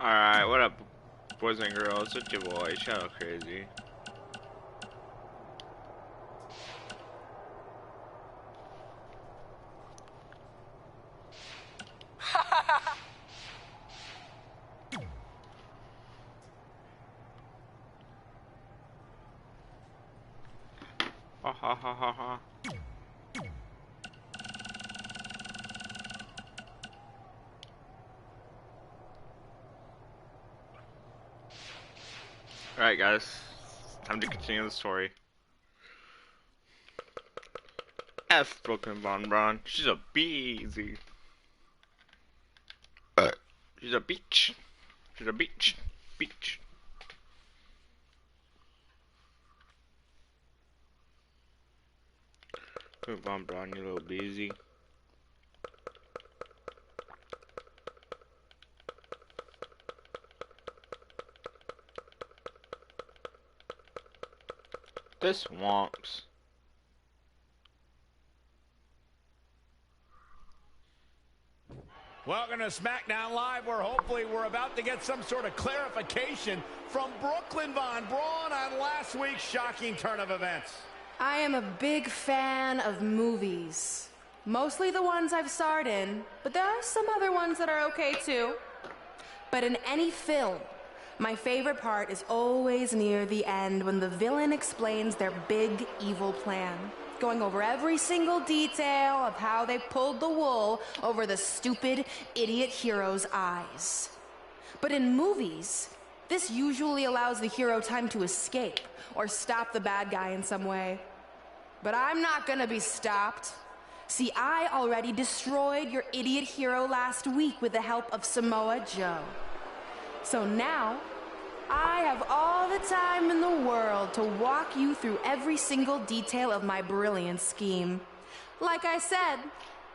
Alright, what up, boys and girls? It's your boy, Shadow Crazy. Ha ha ha ha ha. Alright guys, time to continue the story. F Brooklyn Von Braun, she's a beezy. She's a beach. She's a beach. Beach. Von Braun, you little beezy. This swamps. Welcome to SmackDown Live, where hopefully we're about to get some sort of clarification from Brooklyn Von Braun on last week's shocking turn of events. I am a big fan of movies. Mostly the ones I've starred in, but there are some other ones that are okay too. But in any film, my favorite part is always near the end when the villain explains their big evil plan, going over every single detail of how they pulled the wool over the stupid idiot hero's eyes. But in movies, this usually allows the hero time to escape or stop the bad guy in some way. But I'm not gonna be stopped. See, I already destroyed your idiot hero last week with the help of Samoa Joe. So now, I have all the time in the world to walk you through every single detail of my brilliant scheme. Like I said,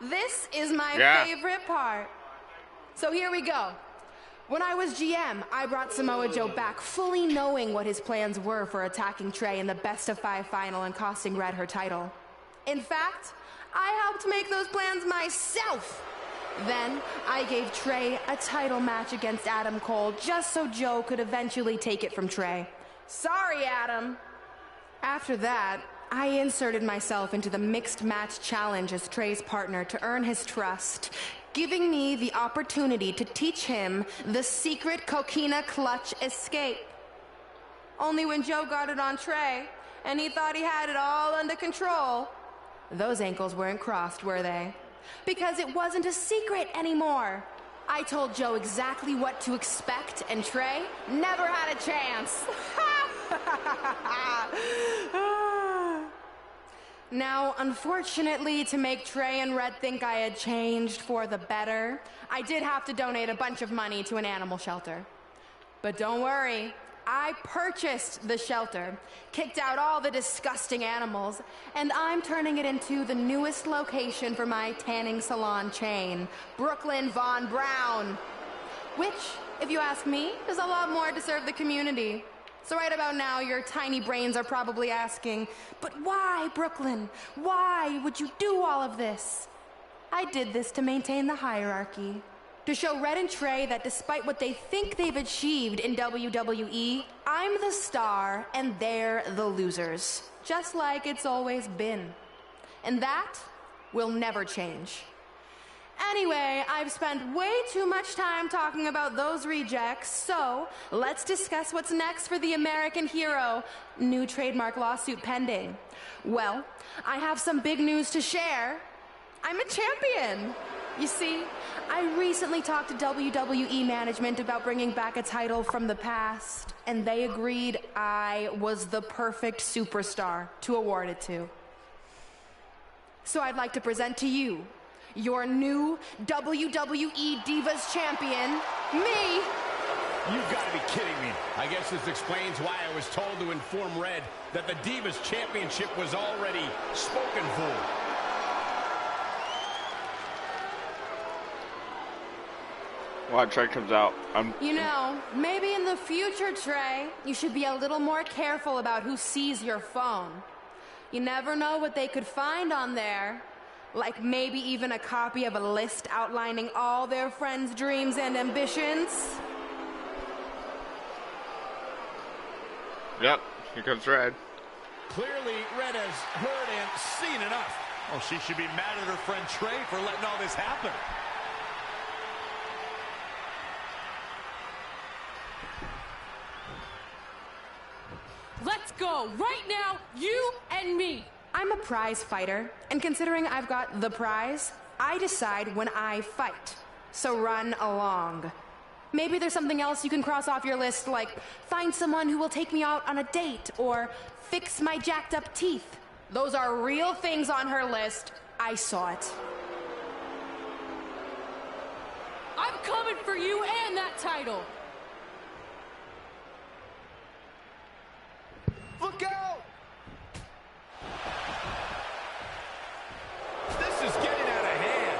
this is my favorite part. So here we go. When I was GM, I brought Samoa Joe back fully knowing what his plans were for attacking Trey in the best-of-5 final and costing Red her title. In fact, I helped make those plans myself. Then, I gave Trey a title match against Adam Cole just so Joe could eventually take it from Trey. Sorry, Adam. After that, I inserted myself into the mixed match challenge as Trey's partner to earn his trust, giving me the opportunity to teach him the secret coquina clutch escape. Only when Joe got it on Trey, and he thought he had it all under control, those ankles weren't crossed, were they? Because it wasn't a secret anymore. I told Joe exactly what to expect, and Trey never had a chance. Now, unfortunately, to make Trey and Red think I had changed for the better, I did have to donate a bunch of money to an animal shelter. But don't worry, I purchased the shelter, kicked out all the disgusting animals, and I'm turning it into the newest location for my tanning salon chain, Brooklyn Von Braun. Which, if you ask me, is a lot more to serve the community. So right about now, your tiny brains are probably asking, but why, Brooklyn? Why would you do all of this? I did this to maintain the hierarchy. To show Red and Trey that despite what they think they've achieved in WWE, I'm the star and they're the losers. Just like it's always been. And that will never change. Anyway, I've spent way too much time talking about those rejects, so let's discuss what's next for the American hero. New trademark lawsuit pending. Well, I have some big news to share. I'm a champion. You see, I recently talked to WWE management about bringing back a title from the past, and they agreed I was the perfect superstar to award it to. So I'd like to present to you your new WWE Divas Champion, me. You've got to be kidding me. I guess this explains why I was told to inform Red that the Divas Championship was already spoken for. Well, Trey comes out. You know, maybe in the future, Trey, you should be a little more careful about who sees your phone. You never know what they could find on there. Like maybe even a copy of a list outlining all their friends' dreams and ambitions. Yep, here comes Red. Clearly, Red has heard and seen enough. Well, she should be mad at her friend Trey for letting all this happen. Let's go right now, you and me. I'm a prize fighter, and considering I've got the prize, I decide when I fight. So run along. Maybe there's something else you can cross off your list, like find someone who will take me out on a date, or fix my jacked up teeth. Those are real things on her list. I saw it. I'm coming for you and that title. Look out! This is getting out of hand.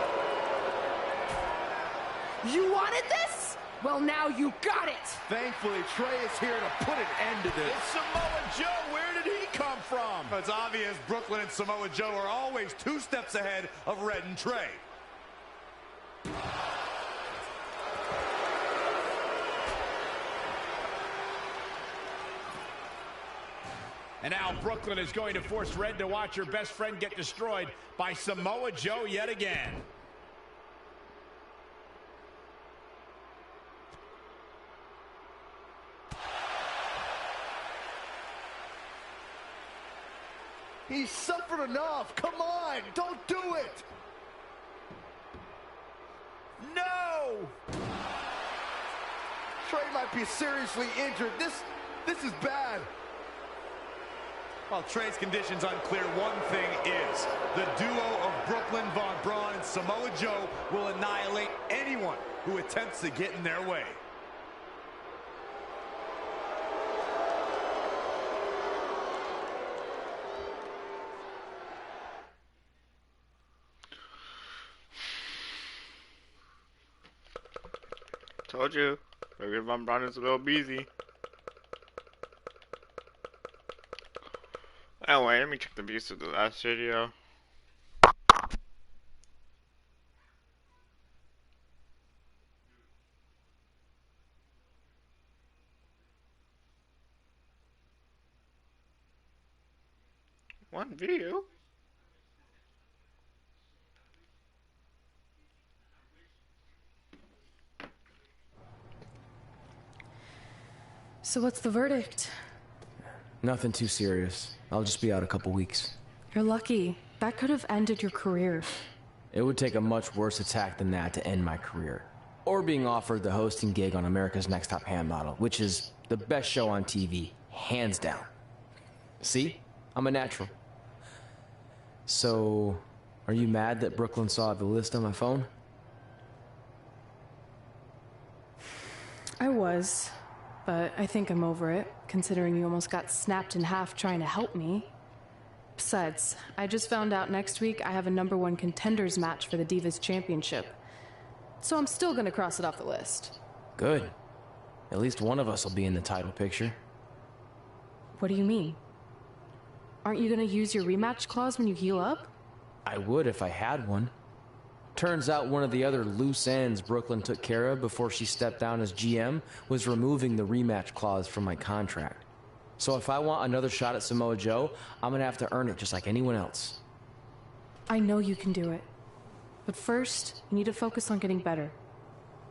You wanted this? Well, now you got it! Thankfully, Trey is here to put an end to this. It's Samoa Joe. Where did he come from? It's obvious Brooklyn and Samoa Joe are always 2 steps ahead of Red and Trey. And now Brooklyn is going to force Red to watch her best friend get destroyed by Samoa Joe yet again. He's suffered enough. Come on, don't do it. No! Trey might be seriously injured. This is bad. While Trey's condition's unclear, one thing is, the duo of Brooklyn Von Braun and Samoa Joe will annihilate anyone who attempts to get in their way. Told you, Brooklyn Von Braun is a little busy. Oh wait, let me check the views of the last video. One view? So what's the verdict? Nothing too serious. I'll just be out a couple weeks. You're lucky. That could have ended your career. It would take a much worse attack than that to end my career. Or being offered the hosting gig on America's Next Top Hand Model, which is the best show on TV, hands down. See? I'm a natural. So, are you mad that Brooklyn saw the list on my phone? I was, but I think I'm over it, considering you almost got snapped in half trying to help me. Besides, I just found out next week I have a #1 contenders match for the Divas Championship. So I'm still gonna cross it off the list. Good. At least one of us will be in the title picture. What do you mean? Aren't you gonna use your rematch clause when you heal up? I would if I had one. Turns out one of the other loose ends Brooklyn took care of before she stepped down as GM was removing the rematch clause from my contract. So if I want another shot at Samoa Joe, I'm gonna have to earn it just like anyone else. I know you can do it. But first, you need to focus on getting better.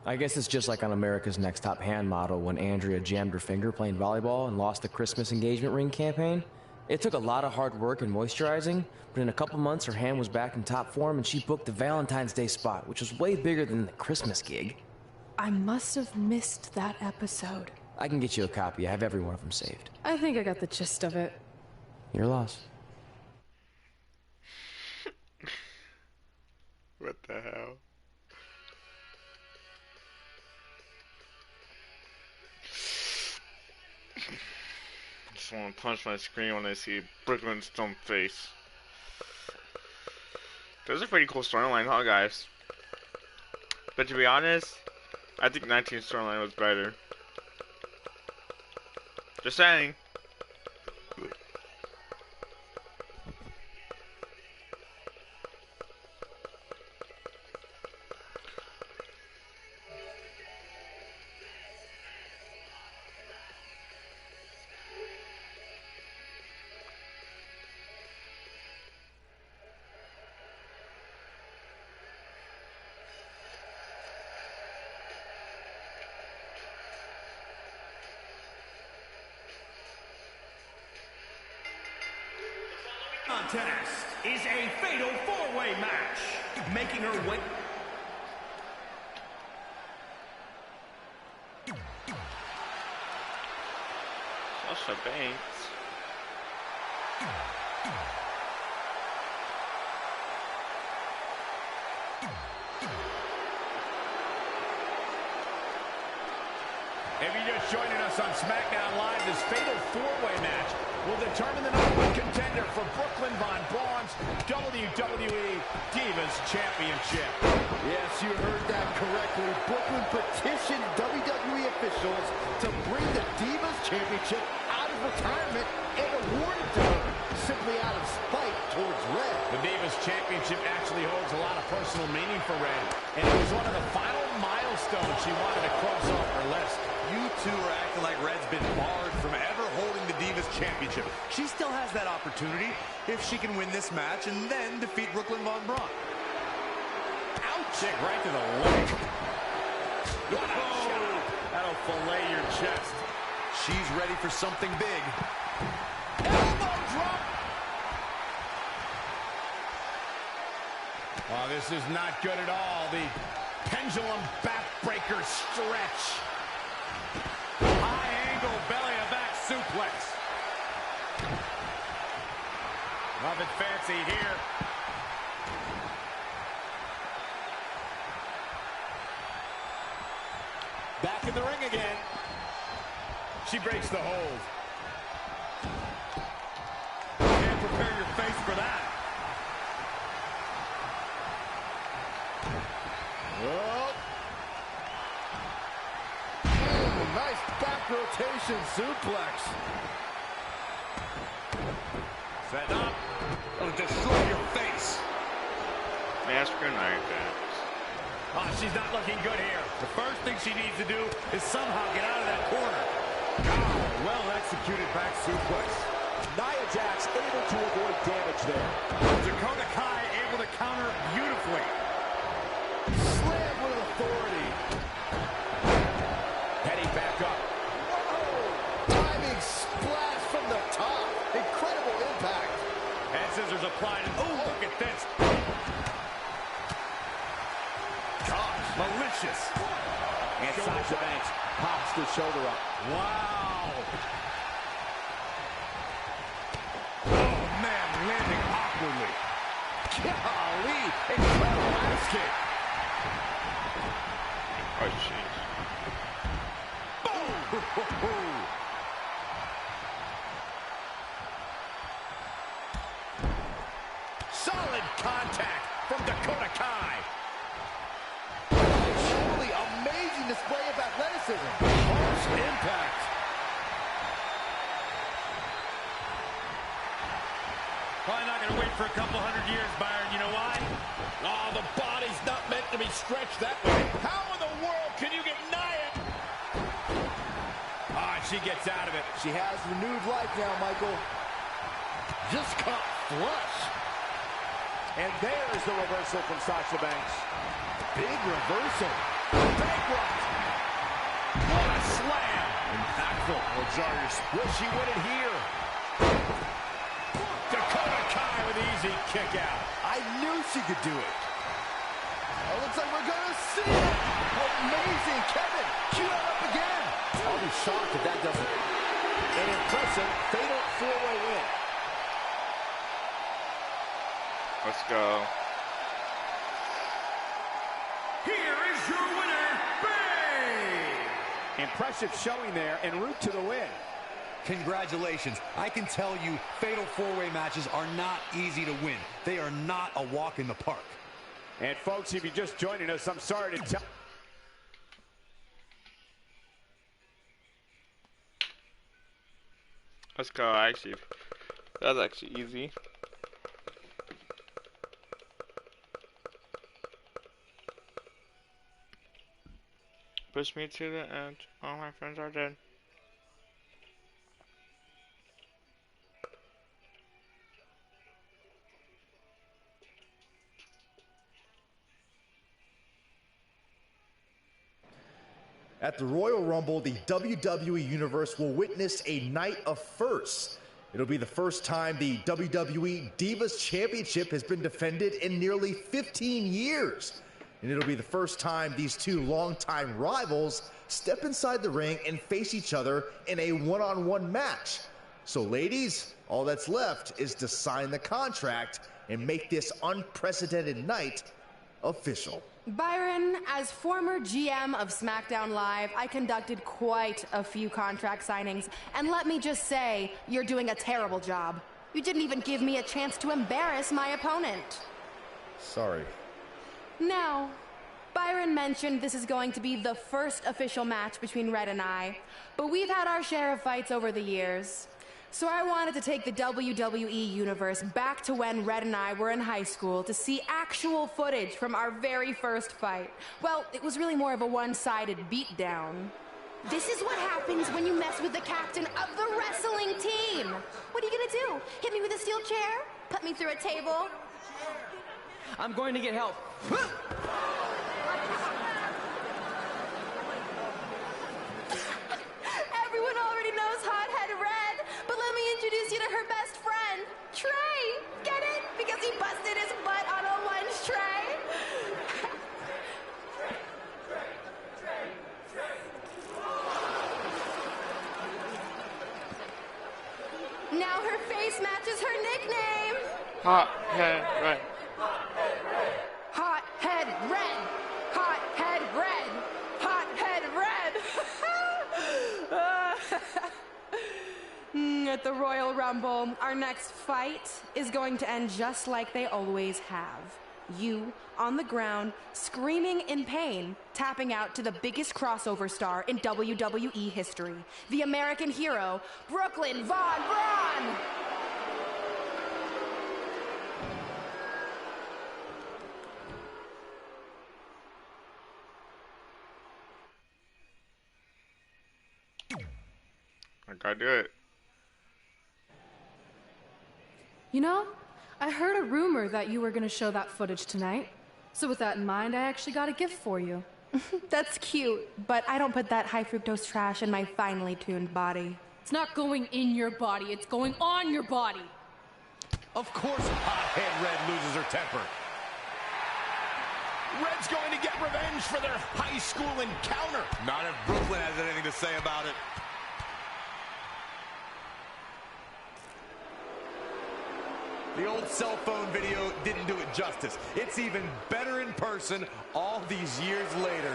I guess it's just like on America's Next Top Hand Model when Andrea jammed her finger playing volleyball and lost the Christmas engagement ring campaign. It took a lot of hard work and moisturizing, but in a couple months her hand was back in top form and she booked the Valentine's Day spot, which was way bigger than the Christmas gig. I must have missed that episode. I can get you a copy. I have every one of them saved. I think I got the gist of it. Your loss. What the hell? I just want to punch my screen when I see Brooklyn's dumb face. That was a pretty cool storyline, huh, guys? But to be honest, I think 19's storyline was better. Just saying. contest is a fatal four-way match. Making her way... Sasha Banks. If you're just joining us on SmackDown Live, this fatal four-way match will determine the #1 contender for Brooklyn Von Braun's WWE Divas Championship. Yes, you heard that correctly. Brooklyn petitioned WWE officials to bring the Divas Championship out of retirement and award it to her, simply out of spite towards Red. The Divas Championship actually holds a lot of personal meaning for Red, and it was one of the final milestones she wanted to cross off her list. You two are acting like Red's been barred from ever holding the Divas Championship. She still has that opportunity if she can win this match and then defeat Brooklyn Von Braun. Ouch! Kick right to the leg. What a shot! That'll fillet your chest. She's ready for something big. Elbow drop! Oh, this is not good at all. The pendulum backbreaker stretch. High angle belly-to-back suplex. Nothing fancy here. Back in the ring again. She breaks the hold. Can't prepare your face for that. Oh. Nice back rotation suplex. Set up. It'll destroy your face. Massacre Night Dance. Oh, she's not looking good here. The first thing she needs to do is somehow get out of that corner. Oh, well-executed back suplex. Nia Jax able to avoid damage there. Dakota Kai able to counter beautifully. Slam with authority. Heading back up. Whoa! Diving splash from the top. Incredible impact. And scissors applied. Oh, look at this. Gosh, malicious. And Sasha Banks pops the shoulder up. Wow. Oh, man, landing awkwardly. Golly, incredible escape. Oh, jeez. Boom! Solid contact from Dakota Kai. Truly amazing display of athleticism. Harsh impact. Probably not going to wait for a couple hundred years, Byron. You know why? Oh, the body's not meant to be stretched that way. How in the world can you get Nia? Ah, she gets out of it. She has renewed life now, Michael. Just caught flush. And there's the reversal from Sasha Banks. Big reversal. Bankrupt. What a slam. Impactful. Will jar your... Will she win it here? Dakota Kai with easy kick out. I knew she could do it. Oh, looks like we're going to see it. Amazing. Kevin, cue it up again. I'll be shocked if that doesn't. An impressive fatal four-way win. Let's go. Here is your winner, Bay! Impressive showing there en route to the win. Congratulations. I can tell you, fatal four-way matches are not easy to win. They are not a walk in the park. And folks, if you're just joining us, I'm sorry to tell... Let's go. Actually, that's actually easy. Push me to the end. All my friends are dead. At the Royal Rumble, the WWE Universe will witness a night of firsts. It'll be the first time the WWE Divas Championship has been defended in nearly 15 years. And it'll be the first time these two longtime rivals step inside the ring and face each other in a one-on-one match. So ladies, all that's left is to sign the contract and make this unprecedented night official. Byron, as former GM of SmackDown Live, I conducted quite a few contract signings, and let me just say, you're doing a terrible job. You didn't even give me a chance to embarrass my opponent. Sorry. Now, Byron mentioned this is going to be the first official match between Red and I, but we've had our share of fights over the years. So I wanted to take the WWE universe back to when Red and I were in high school to see actual footage from our very first fight. Well, it was really more of a one-sided beatdown. This is what happens when you mess with the captain of the wrestling team. What are you gonna do? Hit me with a steel chair? Put me through a table? I'm going to get help. Everyone already knows Hothead Red, but let me introduce you to her best friend, Trey. Get it? Because he busted his butt on a lunch tray. Now her face matches her nickname. Hothead Red. Hothead Red. Hothead Red. Hothead Red. At the Royal Rumble, our next fight is going to end just like they always have. You on the ground, screaming in pain, tapping out to the biggest crossover star in WWE history, the American hero, Brooklyn Von Braun! I gotta do it. You know, I heard a rumor that you were going to show that footage tonight. So with that in mind, I actually got a gift for you. That's cute, but I don't put that high fructose trash in my finely tuned body. It's not going in your body, it's going on your body. Of course, Hothead Red loses her temper. Red's going to get revenge for their high school encounter. Not if Brooklyn has anything to say about it. The old cell phone video didn't do it justice. It's even better in person all these years later.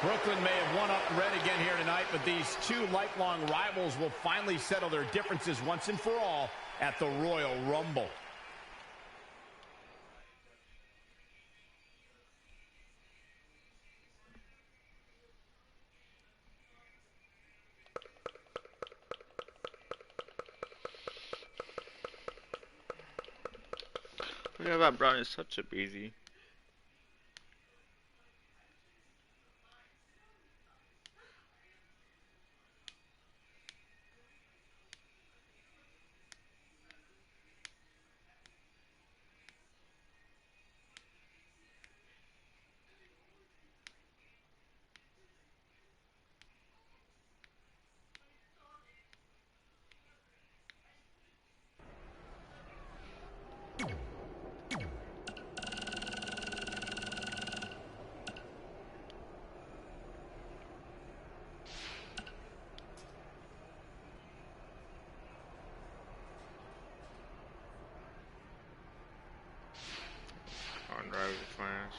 Brooklyn may have won up Red again here tonight, but these two lifelong rivals will finally settle their differences once and for all at the Royal Rumble. Yeah, that Brown is such a busy. On drive the flash.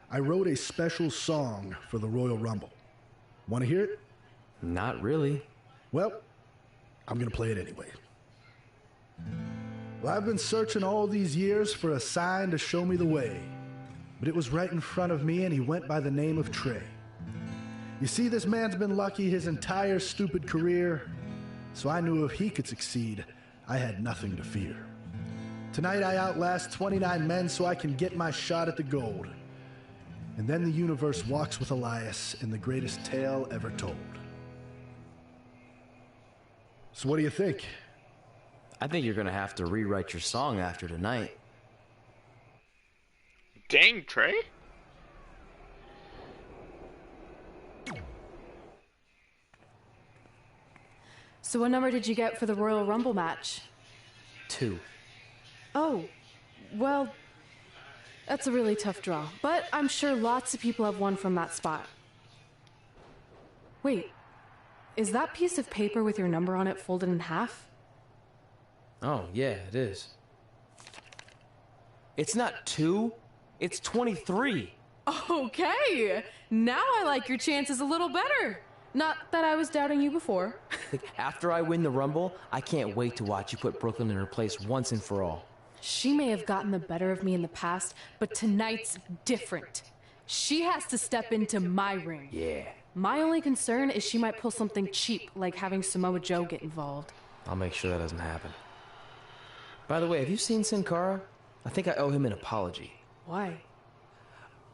I wrote a special song for the Royal Rumble. Want to hear it? Not really. Well, I'm going to play it anyway. Well, I've been searching all these years for a sign to show me the way, but it was right in front of me, and he went by the name of Trey. You see, this man's been lucky his entire stupid career, so I knew if he could succeed, I had nothing to fear. Tonight I outlast 29 men so I can get my shot at the gold. And then the universe walks with Elias in the greatest tale ever told. So what do you think? I think you're gonna have to rewrite your song after tonight. Dang, Trey. So what number did you get for the Royal Rumble match? 2. Oh, well, that's a really tough draw. But I'm sure lots of people have won from that spot. Wait, is that piece of paper with your number on it folded in half? Oh, yeah, it is. It's not 2, it's 23. Okay, now I like your chances a little better. Not that I was doubting you before. After I win the Rumble, I can't wait to watch you put Brooklyn in her place once and for all. She may have gotten the better of me in the past, but tonight's different. She has to step into my ring. Yeah. My only concern is she might pull something cheap, like having Samoa Joe get involved. I'll make sure that doesn't happen. By the way, have you seen Sin Cara? I think I owe him an apology. Why?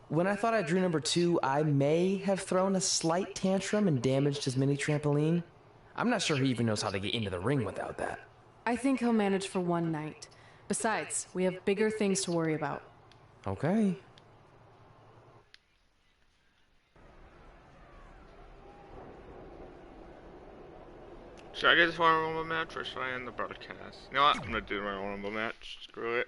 When I thought I drew number 2, I may have thrown a slight tantrum and damaged his mini trampoline. I'm not sure he even knows how to get into the ring without that. I think he'll manage for one night. Besides, we have bigger things to worry about. Okay. Should I get this Royal Rumble match or should I end the broadcast? You know what? I'm gonna do the Royal Rumble match. Screw it.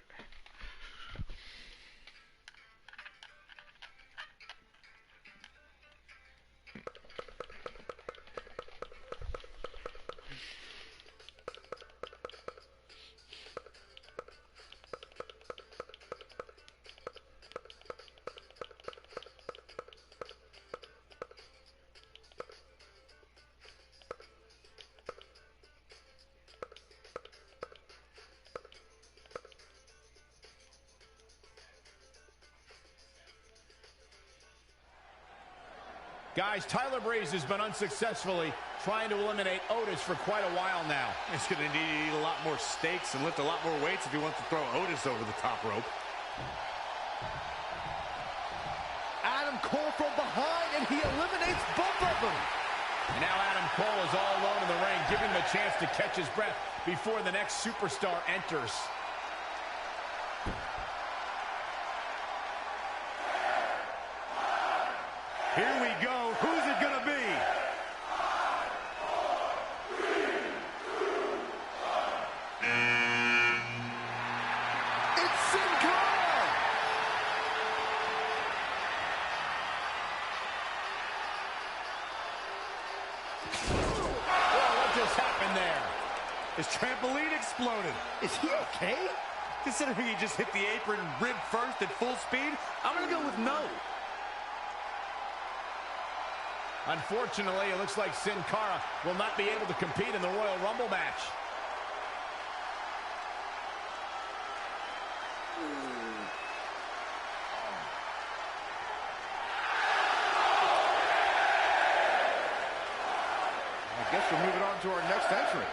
Guys, Tyler Breeze has been unsuccessfully trying to eliminate Otis for quite a while now. He's going to need to eat a lot more steaks and lift a lot more weights if he wants to throw Otis over the top rope. Adam Cole from behind, and he eliminates both of them. And now Adam Cole is all alone in the ring, giving him a chance to catch his breath before the next superstar enters. Here we go. Who's it going to be? It's Sin Cara. Well, what just happened there? His trampoline exploded. Is he okay? Considering he just hit the apron rib first at full speed, I'm going to go with no. Unfortunately, it looks like Sin Cara will not be able to compete in the Royal Rumble match. I guess we're moving on to our next entrant.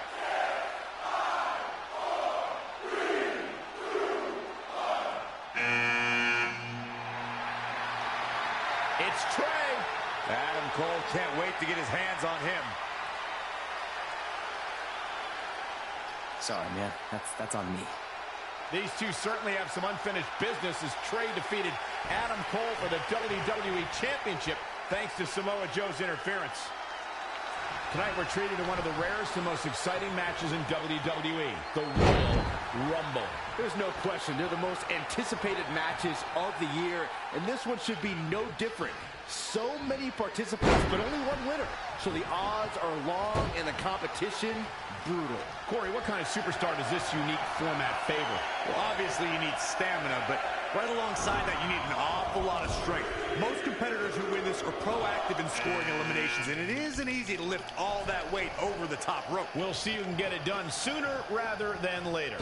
It's Trey. Adam Cole can't wait to get his hands on him. Sorry, man. That's on me. These two certainly have some unfinished business as Trey defeated Adam Cole for the WWE Championship thanks to Samoa Joe's interference. Tonight we're treated to one of the rarest and most exciting matches in WWE, the Royal Rumble. There's no question, they're the most anticipated matches of the year, and this one should be no different. So many participants, but only one winner. So the odds are long and the competition brutal. Corey, what kind of superstar does this unique format favor? Well, obviously you need stamina, but right alongside that you need an awful lot of strength. Most competitors who win this are proactive in scoring eliminations, and it isn't easy to lift all that weight over the top rope. We'll see who can get it done sooner rather than later.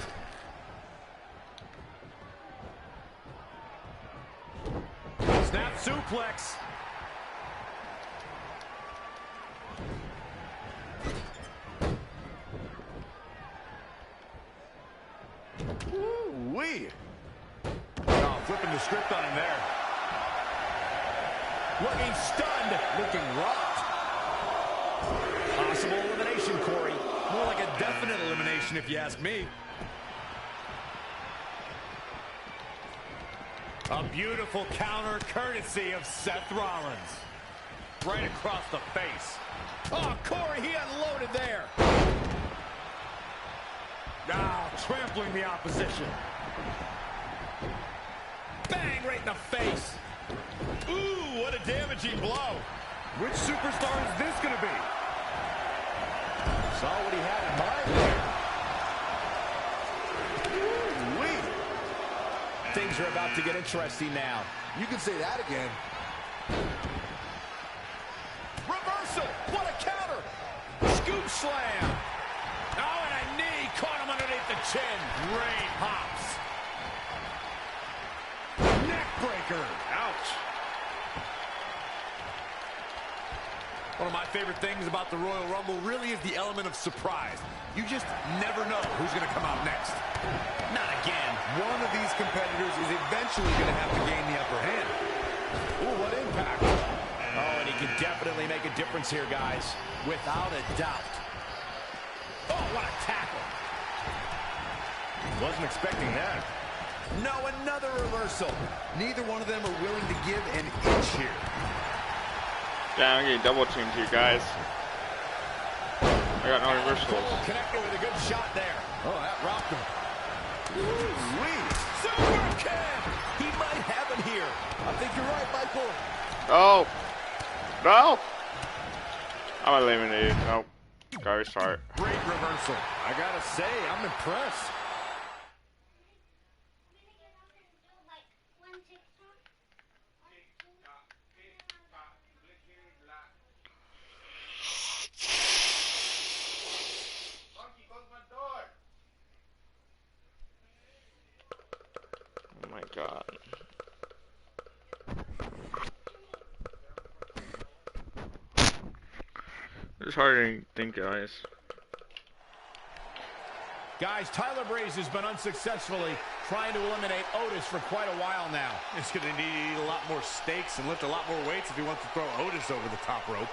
Snap suplex. Ooh-wee. Oh, flipping the script on him there. Looking stunned. Looking rocked. Possible elimination, Corey. More like a definite elimination, if you ask me. A beautiful counter courtesy of Seth Rollins. Right across the face. Oh, Corey, he unloaded there. Now trampling the opposition. Bang, right in the face. Ooh, what a damaging blow. Which superstar is this going to be? Saw what he had in mind there. Ooh-wee. Things are about to get interesting now. You can say that again. Reversal. What a counter. Scoop slam. Oh, and a knee. Caught him underneath the chin. Great hops. Neck breaker. Ouch. One of my favorite things about the Royal Rumble really is the element of surprise. You just never know who's going to come out next. Not again. One of these competitors is eventually going to have to gain the upper hand. Ooh, what impact. Oh, and he can definitely make a difference here, guys. Without a doubt. Oh, what a tackle. Wasn't expecting that. No, another reversal. Neither one of them are willing to give an inch here. Yeah, I'm getting double teamed here, guys. I got no reversals. Connected with a good shot there. Oh, that rocked him. Super kick. He might have him here. I think you're right, Michael. Oh! No! I'm eliminated. Nope. Gotta restart. Great reversal. I gotta say, I'm impressed. Oh my god. It's harder than you think, guys. Guys, Tyler Breeze has been unsuccessfully trying to eliminate Otis for quite a while now. He's going to need a lot more stakes and lift a lot more weights if he wants to throw Otis over the top rope.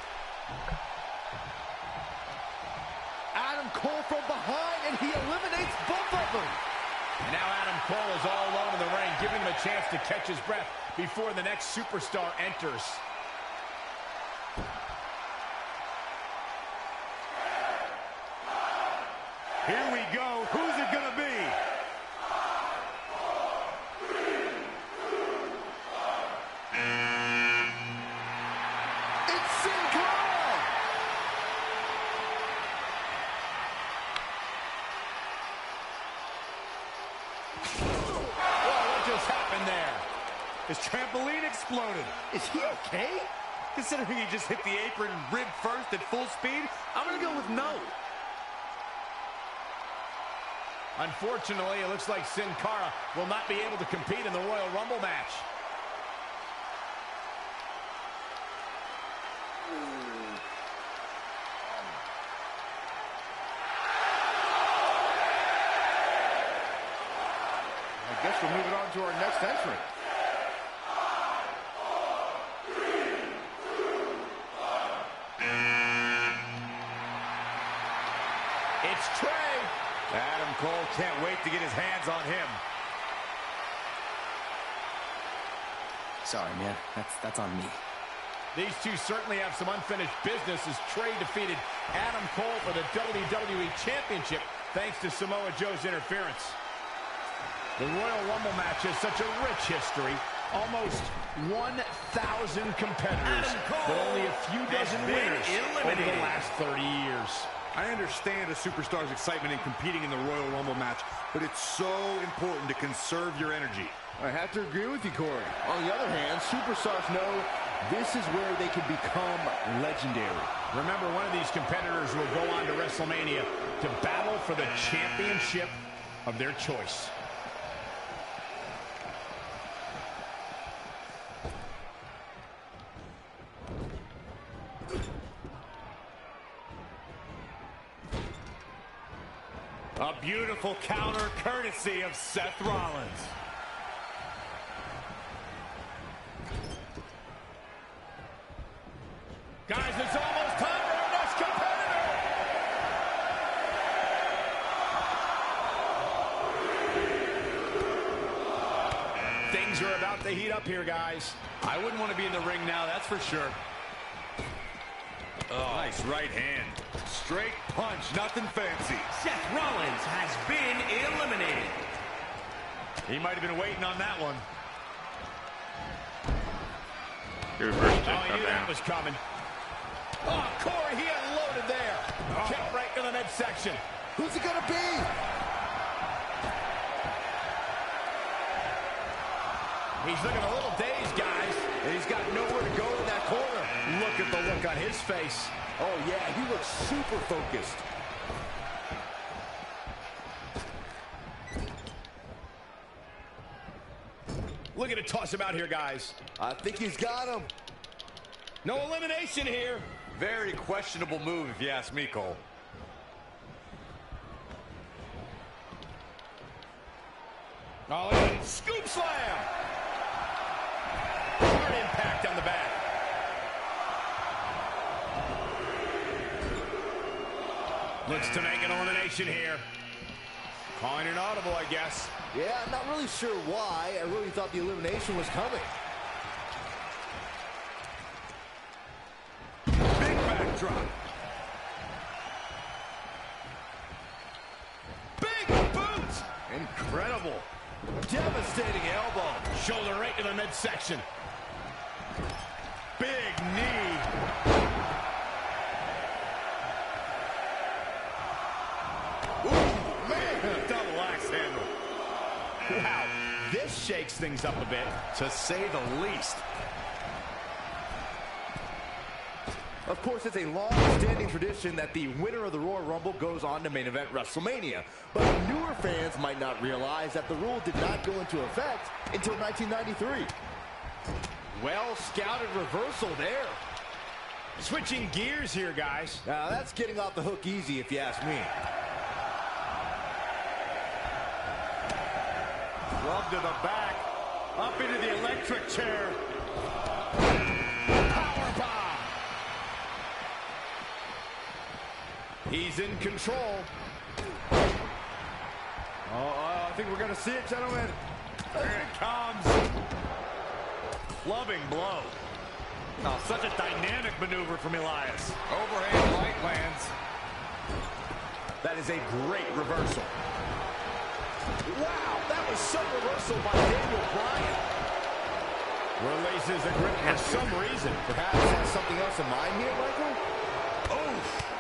Adam Cole from behind, and he eliminates both of them. And now Adam Cole is all alone in the ring, giving him a chance to catch his breath before the next superstar enters. Here we go. Who's it going to be? It's Sin Cara. Whoa, what just happened there? His trampoline exploded. Is he okay? Considering he just hit the apron rib first at full speed, I'm going to go with no. Unfortunately, it looks like Sin Cara will not be able to compete in the Royal Rumble match. I guess we're moving on to our next entrant. It's Trey. Adam Cole can't wait to get his hands on him. Sorry, man. That's on me. These two certainly have some unfinished business as Trey defeated Adam Cole for the WWE Championship thanks to Samoa Joe's interference. The Royal Rumble match has such a rich history. Almost 1,000 competitors, but only a few dozen winners over the last 30 years. I understand a superstar's excitement in competing in the Royal Rumble match, but it's so important to conserve your energy. I have to agree with you, Corey. On the other hand, superstars know this is where they can become legendary. Remember, one of these competitors will go on to WrestleMania to battle for the championship of their choice. A beautiful counter courtesy of Seth Rollins. Guys, it's almost time for our next competitor. to heat up here, guys. I wouldn't want to be in the ring now, that's for sure. Oh, nice right hand. Straight punch, nothing fancy. Seth Rollins has been eliminated. He might have been waiting on that one. He reversed it. Oh, he Oh, knew damn. that was coming. Oh, Corey, he unloaded there. Kick right to the midsection. Who's it gonna be? He's looking a little dazed, guys. And he's got nowhere to go in that corner. Look at the look on his face. Oh yeah, he looks super focused. Looking to toss him out here, guys. I think he's got him. No elimination here. Very questionable move, if you ask me, Cole. Oh, and scoop slam. Hard impact on the back. Looks to make an elimination here. Calling an audible, I guess. Yeah, I'm not really sure why. I really thought the elimination was coming. Big backdrop. Big boot. Incredible. Devastating elbow. Shoulder right to the midsection. Big knee. Ooh, man. Double axe handle. Wow, this shakes things up a bit, to say the least. Of course, it's a long-standing tradition that the winner of the Royal Rumble goes on to main event WrestleMania. But newer fans might not realize that the rule did not go into effect until 1993. Well-scouted reversal there. Switching gears here, guys. Now, that's getting off the hook easy, if you ask me. Club to the back. Up into the electric chair. Powerbomb. He's in control. I think we're going to see it, gentlemen. Here it comes. Clubbing blow. Oh, such a dynamic maneuver from Elias. Overhand right lands. That is a great reversal. Wow, that was some reversal by Daniel Bryan. Releases the grip for some reason. Perhaps has something else in mind here, Michael? Oh,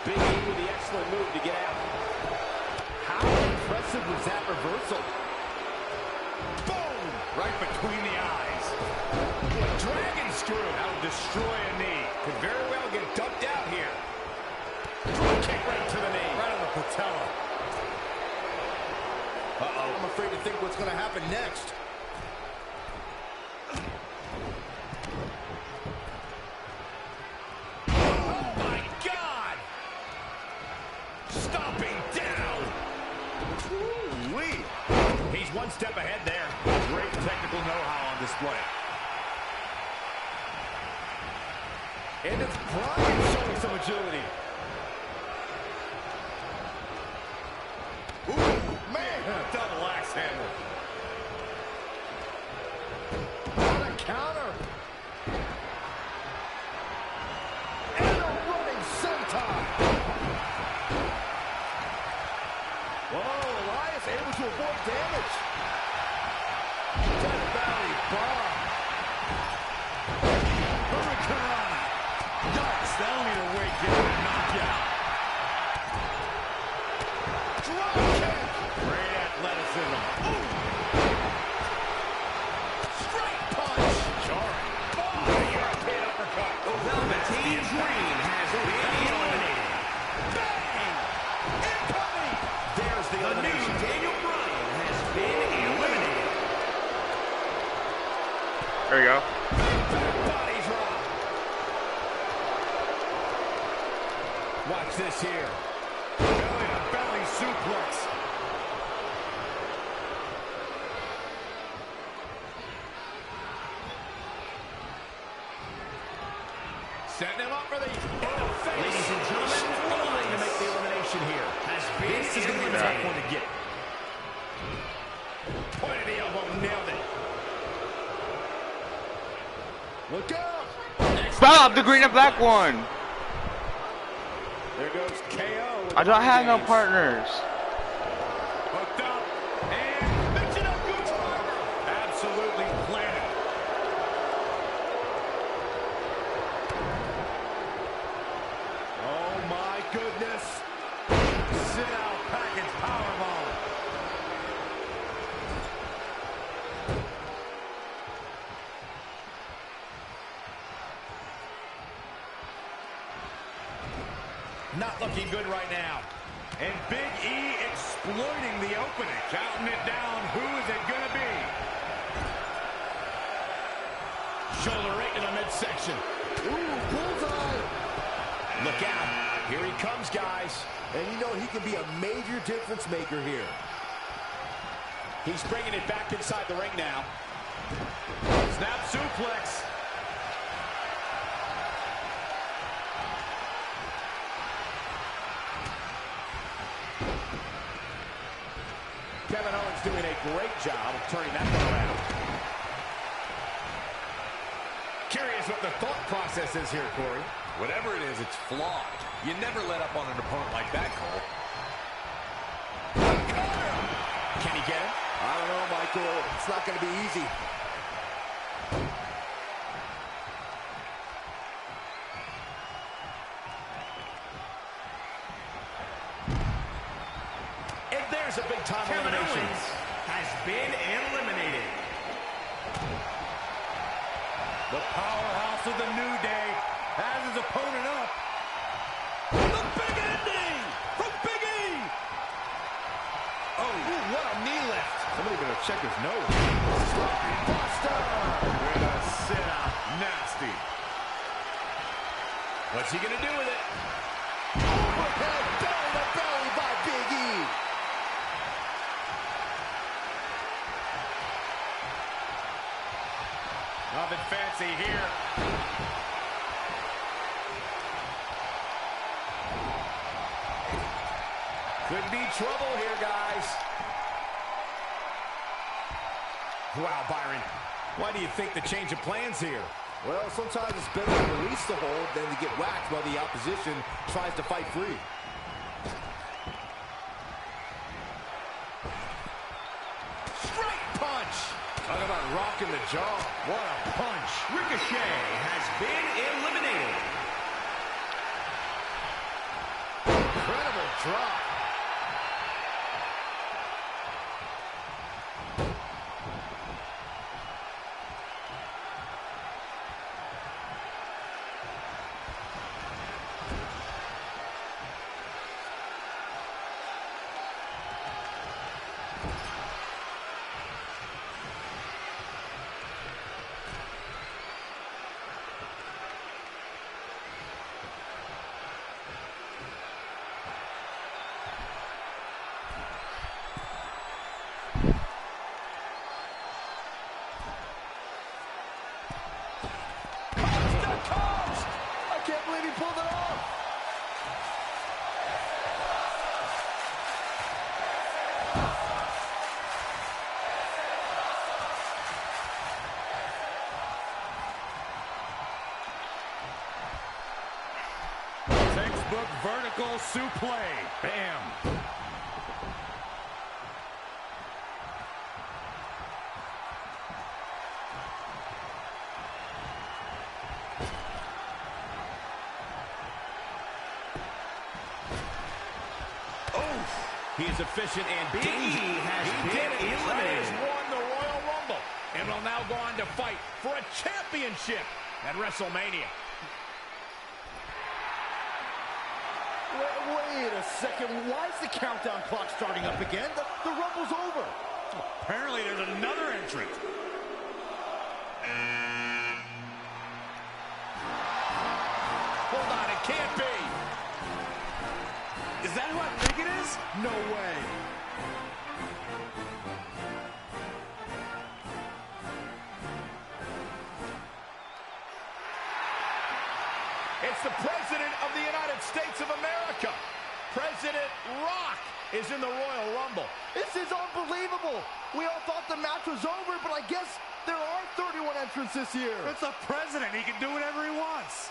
Big E with the excellent move to get out. How impressive was that reversal? Boom! Right between the eyes. A dragon screw. That'll destroy a knee. Could very well get dumped out here. Kick right to the knee. Right on the patella. Uh-oh. I'm afraid to think what's going to happen next. Oh, my God! Stomping down. Ooh-wee. He's one step ahead there. Great technical know-how on display. And it's Bryan showing some agility. Ooh, man! Double axe handle. What a counter. And a running senton. Whoa, Elias able to avoid damage. Death Valley bomb. Hurricane. Nice. That'll need a weight get and knock you out. Drop kick. Great athleticism. Ooh. Straight punch. Jarring. Oh, the European uppercut. Velveteen Dream has been eliminated. Bang! Incoming! There's the elimination. Daniel Bryan has been eliminated. There we go. Body drop. Watch this here. Belly to belly suplex. Setting him up for the face. Ladies and gentlemen, trying to make the elimination here. This is going to be a tough one to get. Point of the elbow, nailed it. Look out! Stop the green and black one. There goes KO. I don't have no partners. Hooked up and mixing up good driver. Absolutely planted. Oh my goodness. Sit out package powerbomb. Not looking good right now. And Big E exploiting the opening. Counting it down. Who is it going to be? Shoulder right in the midsection. Ooh, bullseye! Look out. Here he comes, guys. And you know he can be a major difference maker here. He's bringing it back inside the ring now. Snap suplex. Kevin Owens doing a great job of turning that one around. Curious what the thought process is here, Corey. Whatever it is, it's flawed. You never let up on an opponent like that, Cole. Can he get it? I don't know, Michael. It's not going to be easy. And there's a big-time elimination. Has been eliminated. The powerhouse of the New Day has his opponent up. The big ending from Big E. Oh, what a knee lift. Somebody better check his nose. Buster with a sit-out. Nasty. What's he going to do with it? Overhead belly to belly by Big E. Nothing fancy here. Could be trouble here, guys. Wow, Byron. Why do you think the change of plans here? Well, sometimes it's better to release the hold than to get whacked while the opposition tries to fight free. Straight punch. Talk about rocking the jaw. What a punch. Ricochet has been eliminated. Incredible drop. I can't believe he pulled it off. Textbook vertical suplex. Bam. He is efficient and Big E dangerous. has He been did it. He eliminated. has won the Royal Rumble and will now go on to fight for a championship at WrestleMania. Wait a second. Why is the countdown clock starting up again? The Rumble's over. Apparently there's another entrant. Hold on, it can't be. Is that who I think it is? No way. It's the President of the United States of America. President Rock is in the Royal Rumble. This is unbelievable. We all thought the match was over, but I guess There are 31 entrants this year. It's the president. He can do whatever he wants.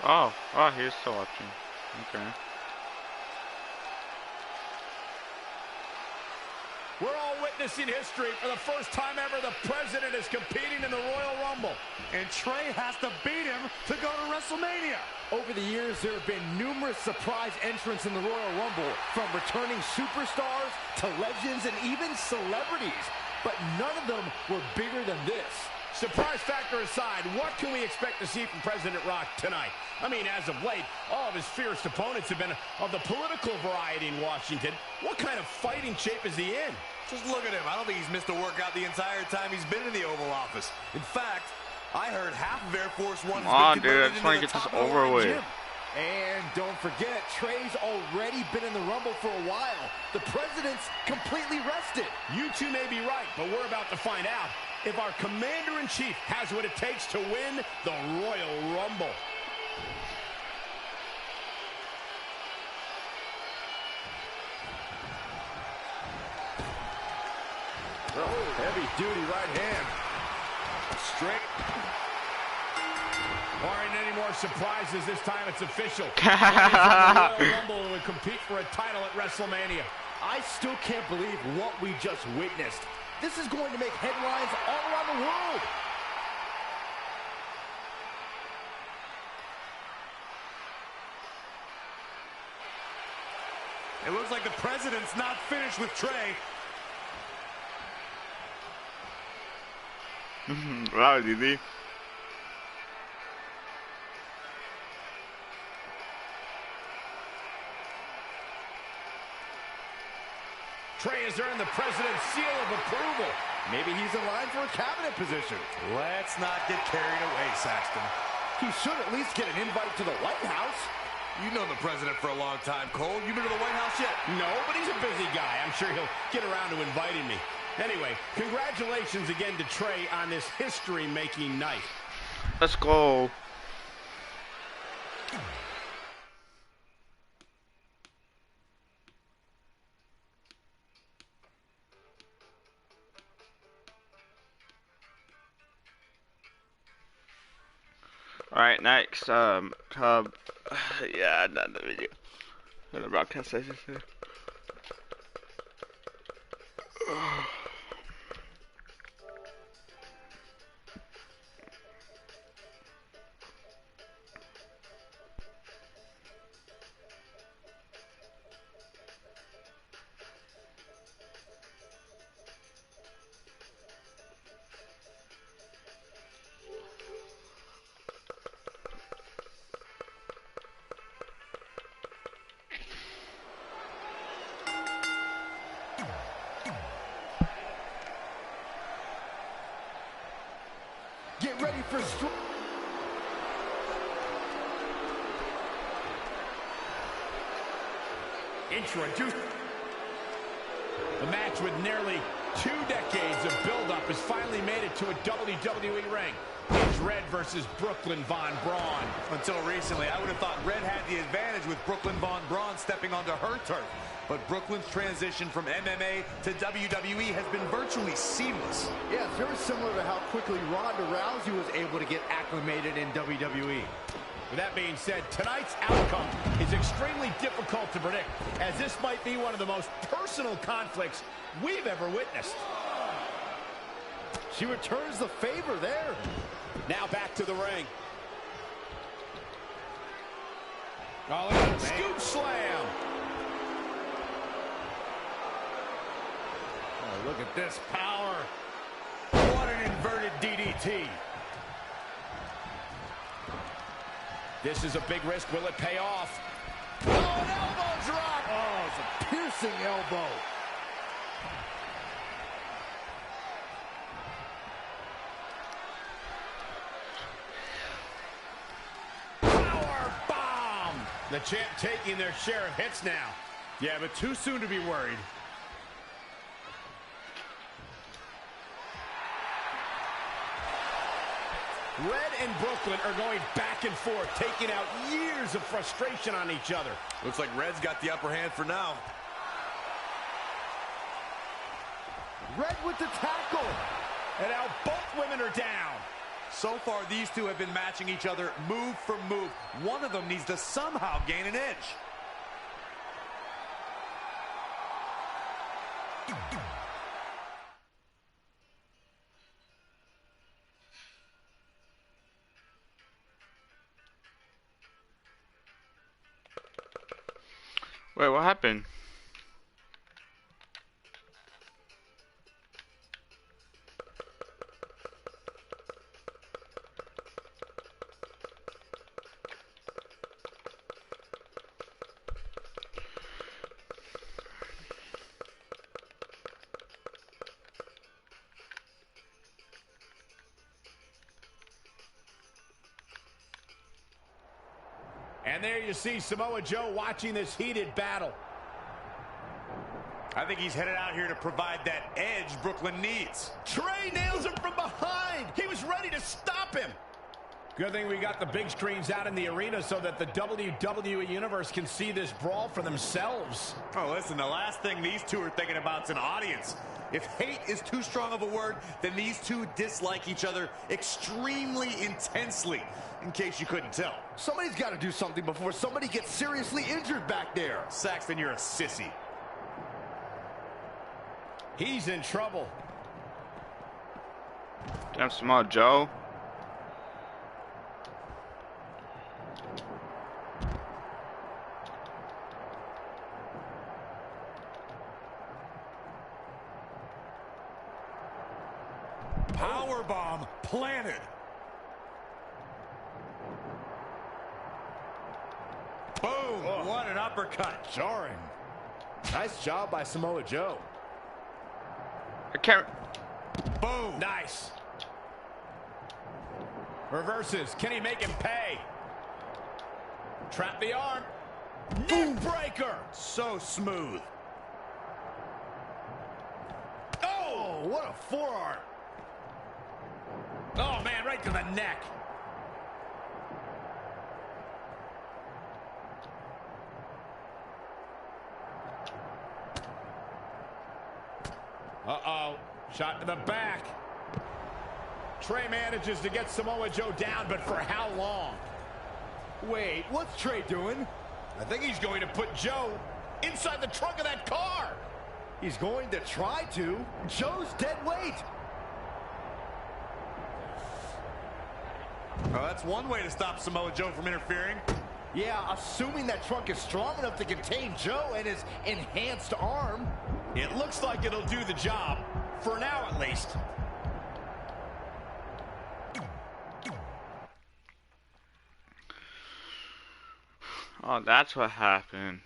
Oh, he's still watching. Okay. We're all witnessing history. For the first time ever, the president is competing in the Royal Rumble. And Trey has to beat him to go to WrestleMania. Over the years, there have been numerous surprise entrants in the Royal Rumble, from returning superstars to legends and even celebrities. But none of them were bigger than this. Surprise factor aside, what can we expect to see from President Rock tonight? I mean, as of late, all of his fierce opponents have been of the political variety in Washington. What kind of fighting shape is he in? Just look at him. I don't think he's missed a workout the entire time he's been in the Oval Office. In fact, I heard half of Air Force One has been dude, I converted just into want to the get this top of the over line with. gym. And don't forget, Trey's already been in the Rumble for a while. The president's completely rested. You two may be right, but we're about to find out if our commander-in-chief has what it takes to win the Royal Rumble. Oh, heavy-duty right hand. Straight. Barring any more surprises, this time it's official. The Royal Rumble will compete for a title at WrestleMania. I still can't believe what we just witnessed. This is going to make headlines all around the world. It looks like the president's not finished with Trey. Wow, Didi. Trey has earned the president's seal of approval. Maybe he's in line for a cabinet position. Let's not get carried away, Saxton. He should at least get an invite to the White House. You've known the president for a long time, Cole. You been to the White House yet? No, but he's a busy guy. I'm sure he'll get around to inviting me. Anyway, congratulations again to Trey on this history-making night. Let's go. Alright, next, yeah, I'm done the video. I'm gonna broadcast session here. Get ready for Introduce. The match with nearly 2 decades of build-up has finally made it to a WWE ring. It's Red versus Brooklyn Von Braun. Until recently, I would have thought Red had the advantage with Brooklyn Von Braun stepping onto her turf. But Brooklyn's transition from MMA to WWE has been virtually seamless. Yeah, it's very similar to how quickly Ronda Rousey was able to get acclimated in WWE. With that being said, tonight's outcome is extremely difficult to predict, as this might be one of the most personal conflicts we've ever witnessed. She returns the favor there. Now back to the ring. Oh, look at that scoop slam. Oh, look at this power. What an inverted DDT. This is a big risk. Will it pay off? Oh, an elbow drop. Oh, it's a piercing elbow. Power bomb. The champ taking their share of hits now. Yeah, but too soon to be worried. Red and Brooklyn are going back and forth, taking out years of frustration on each other. Looks like Red's got the upper hand for now. Red with the tackle. And now both women are down. So far, these two have been matching each other move for move. One of them needs to somehow gain an edge. Wait, what happened? And there you see Samoa Joe watching this heated battle. I think he's headed out here to provide that edge Brooklyn needs. Trey nails him from behind. He was ready to stop him. Good thing we got the big screens out in the arena so that the WWE Universe can see this brawl for themselves. Oh, listen, the last thing these two are thinking about is an audience. If hate is too strong of a word, then these two dislike each other extremely intensely, in case you couldn't tell. Somebody's got to do something before somebody gets seriously injured back there. Saxton, you're a sissy. He's in trouble. Damn, Samoa Joe. Powerbomb planted. Boom! Oh. What an uppercut. Jarring. Nice job by Samoa Joe. I can't. Boom! Nice. Reverses. Can he make him pay? Trap the arm. Neck breaker. So smooth. Oh, what a forearm. Oh, man, right to the neck. Uh-oh. Shot to the back. Trey manages to get Samoa Joe down, but for how long? Wait, what's Trey doing? I think he's going to put Joe inside the trunk of that car. He's going to try to. Joe's dead weight. Oh, that's one way to stop Samoa Joe from interfering. Yeah, assuming that trunk is strong enough to contain Joe and his enhanced arm. It looks like it'll do the job, for now at least. Oh, that's what happened.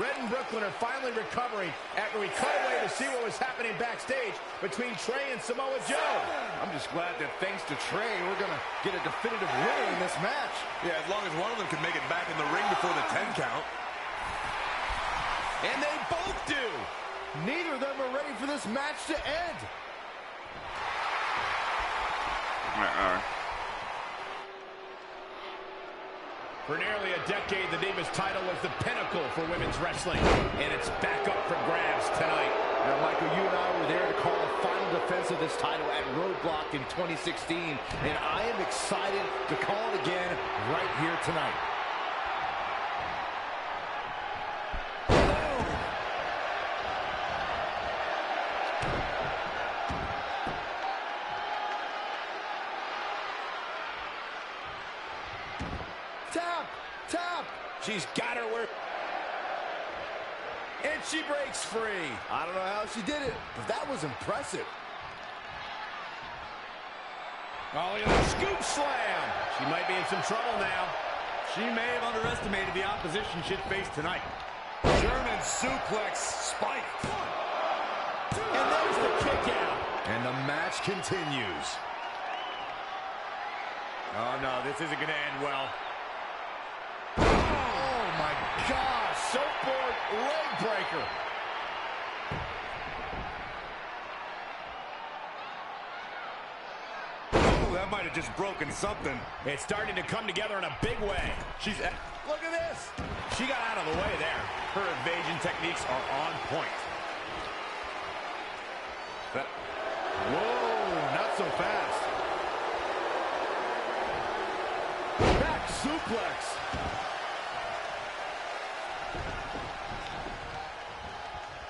Red and Brooklyn are finally recovering after we cut away to see what was happening backstage between Trey and Samoa Joe. I'm just glad that thanks to Trey, we're going to get a definitive winner in this match. Yeah, as long as one of them can make it back in the ring before the 10 count. And they both do. Neither of them are ready for this match to end. For nearly a decade, the Divas title was the pinnacle for women's wrestling, and it's back up for grabs tonight. Now, Michael, you and I were there to call a final defense of this title at Roadblock in 2016, and I am excited to call it again right here tonight. Tap! Tap. She's got her where... And she breaks free. I don't know how she did it, but that was impressive. Oh, look at the scoop slam. She might be in some trouble now. She may have underestimated the opposition she'd face tonight. German suplex spiked. And there's the kick out. And the match continues. Oh, no, this isn't going to end well. Oh, my gosh. Soapboard leg breaker. Oh, that might have just broken something. It's starting to come together in a big way. Look at this. She got out of the way there. Her evasion techniques are on point. Whoa, not so fast. Back suplex.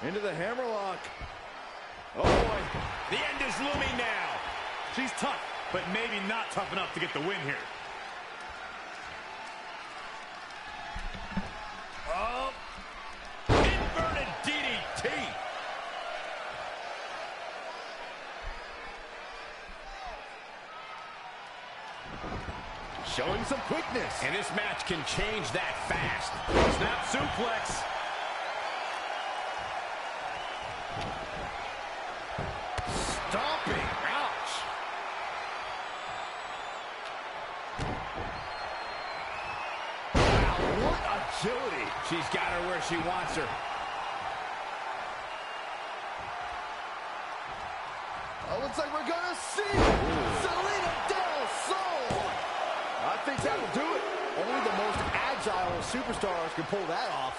Into the hammerlock. Oh, boy. The end is looming now. She's tough, but maybe not tough enough to get the win here. Oh. Inverted DDT. Showing some quickness. And this match can change that fast. Snap suplex. Stomping. Ouch. Wow, what agility. She's got her where she wants her. Oh, looks like we're gonna see Selena Del Sol. I think that'll do it. Only the most agile of superstars can pull that off.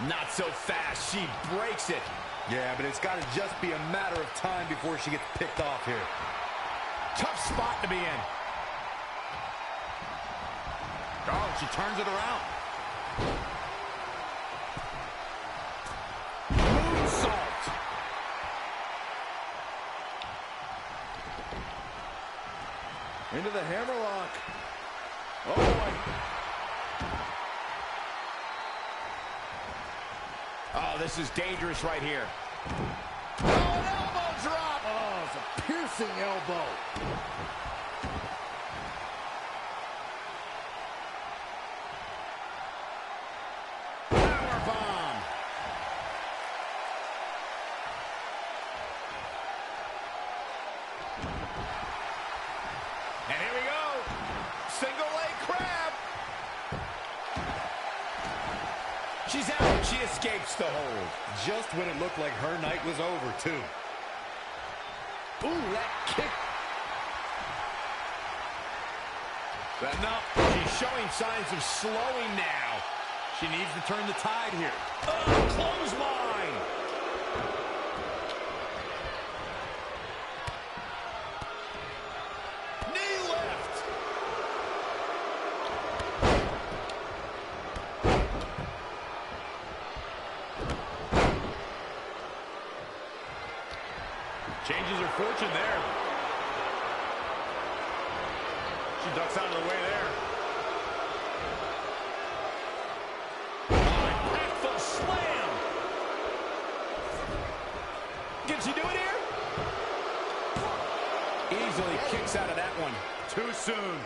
Not so fast. She breaks it. Yeah, but it's got to just be a matter of time before she gets picked off here. Tough spot to be in. Oh, she turns it around. Moonsault. Into the hammerlock. Oh, boy. Oh, this is dangerous right here. Oh, an elbow drop. Oh, it's a piercing elbow. Powerbomb. And here we go. Single leg crab. She's out. She escapes the hold. Just when it looked like her night was over, too. Ooh, that kick. Enough. She's showing signs of slowing now. She needs to turn the tide here. Clothesline. Knee lift. Changes her fortune there. She ducks out of the way there. Impactful slam. Can she do it here? Easily kicks out of that one. Too soon.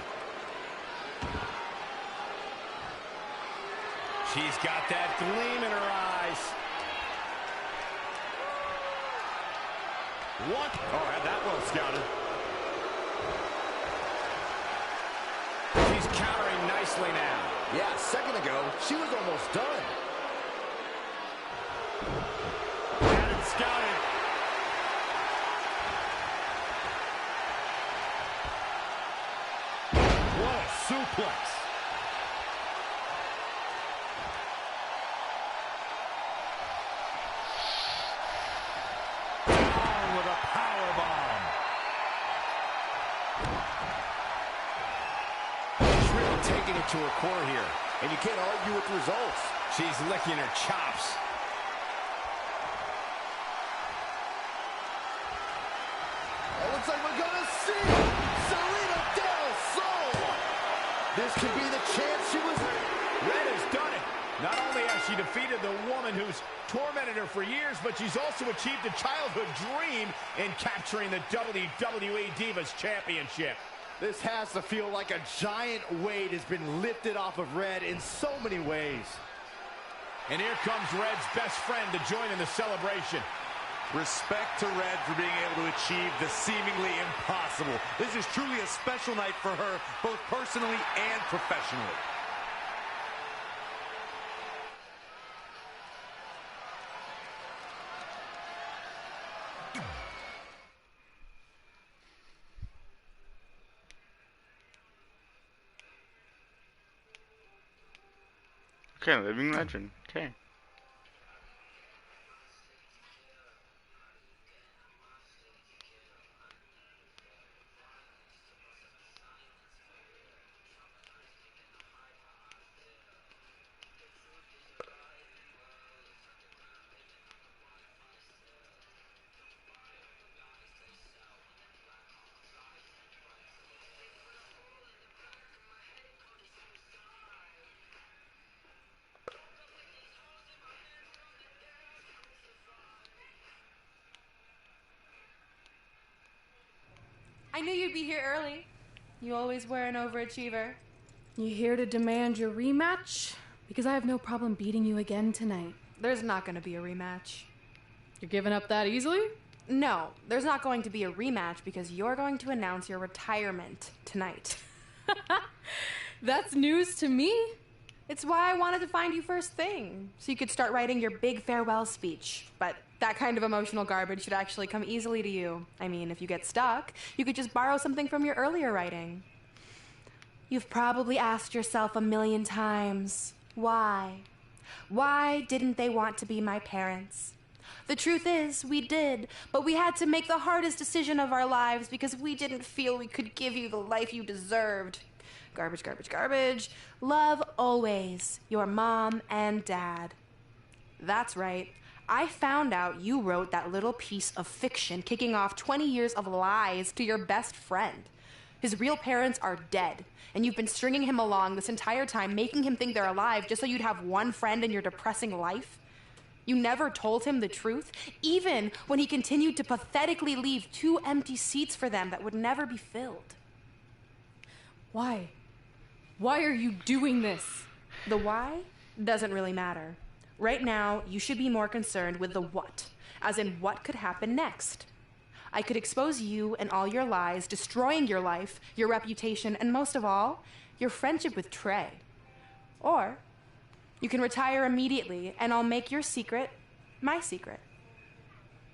She's got that gleam in her eyes. What? Oh, had that well scouted. She's countering nicely now. Yeah, a second ago, she was almost done. Had it scouted. What a suplex. Down with a powerbomb. She's really taking it to her core here. and you can't argue with the results. She's licking her chops. It looks like we're gonna see Serena Del Sol. This could be the chance she was. Red has done it. Not only has she defeated the woman who's tormented her for years, but she's also achieved a childhood dream in capturing the WWE Divas Championship. This has to feel like a giant weight has been lifted off of Red in so many ways. And here comes Red's best friend to join in the celebration. Respect to Red for being able to achieve the seemingly impossible. This is truly a special night for her, both personally and professionally. Okay, living legend. Okay. I knew you'd be here early. You always were an overachiever. You here to demand your rematch? Because I have no problem beating you again tonight. There's not going to be a rematch. You're giving up that easily? No, there's not going to be a rematch because you're going to announce your retirement tonight. That's news to me. It's why I wanted to find you first thing, so you could start writing your big farewell speech. But that kind of emotional garbage should actually come easily to you. I mean, if you get stuck, you could just borrow something from your earlier writing. You've probably asked yourself a million times, why? Why didn't they want to be my parents? The truth is, we did, but we had to make the hardest decision of our lives because we didn't feel we could give you the life you deserved. Garbage, garbage, garbage. Love always, your mom and dad. That's right. I found out you wrote that little piece of fiction kicking off 20 years of lies to your best friend. His real parents are dead, and you've been stringing him along this entire time, making him think they're alive just so you'd have one friend in your depressing life. You never told him the truth, even when he continued to pathetically leave 2 empty seats for them that would never be filled. Why? Why are you doing this? The why doesn't really matter. Right now, you should be more concerned with the what, as in what could happen next. I could expose you and all your lies, destroying your life, your reputation, and most of all, your friendship with Trey. Or you can retire immediately, and I'll make your secret my secret.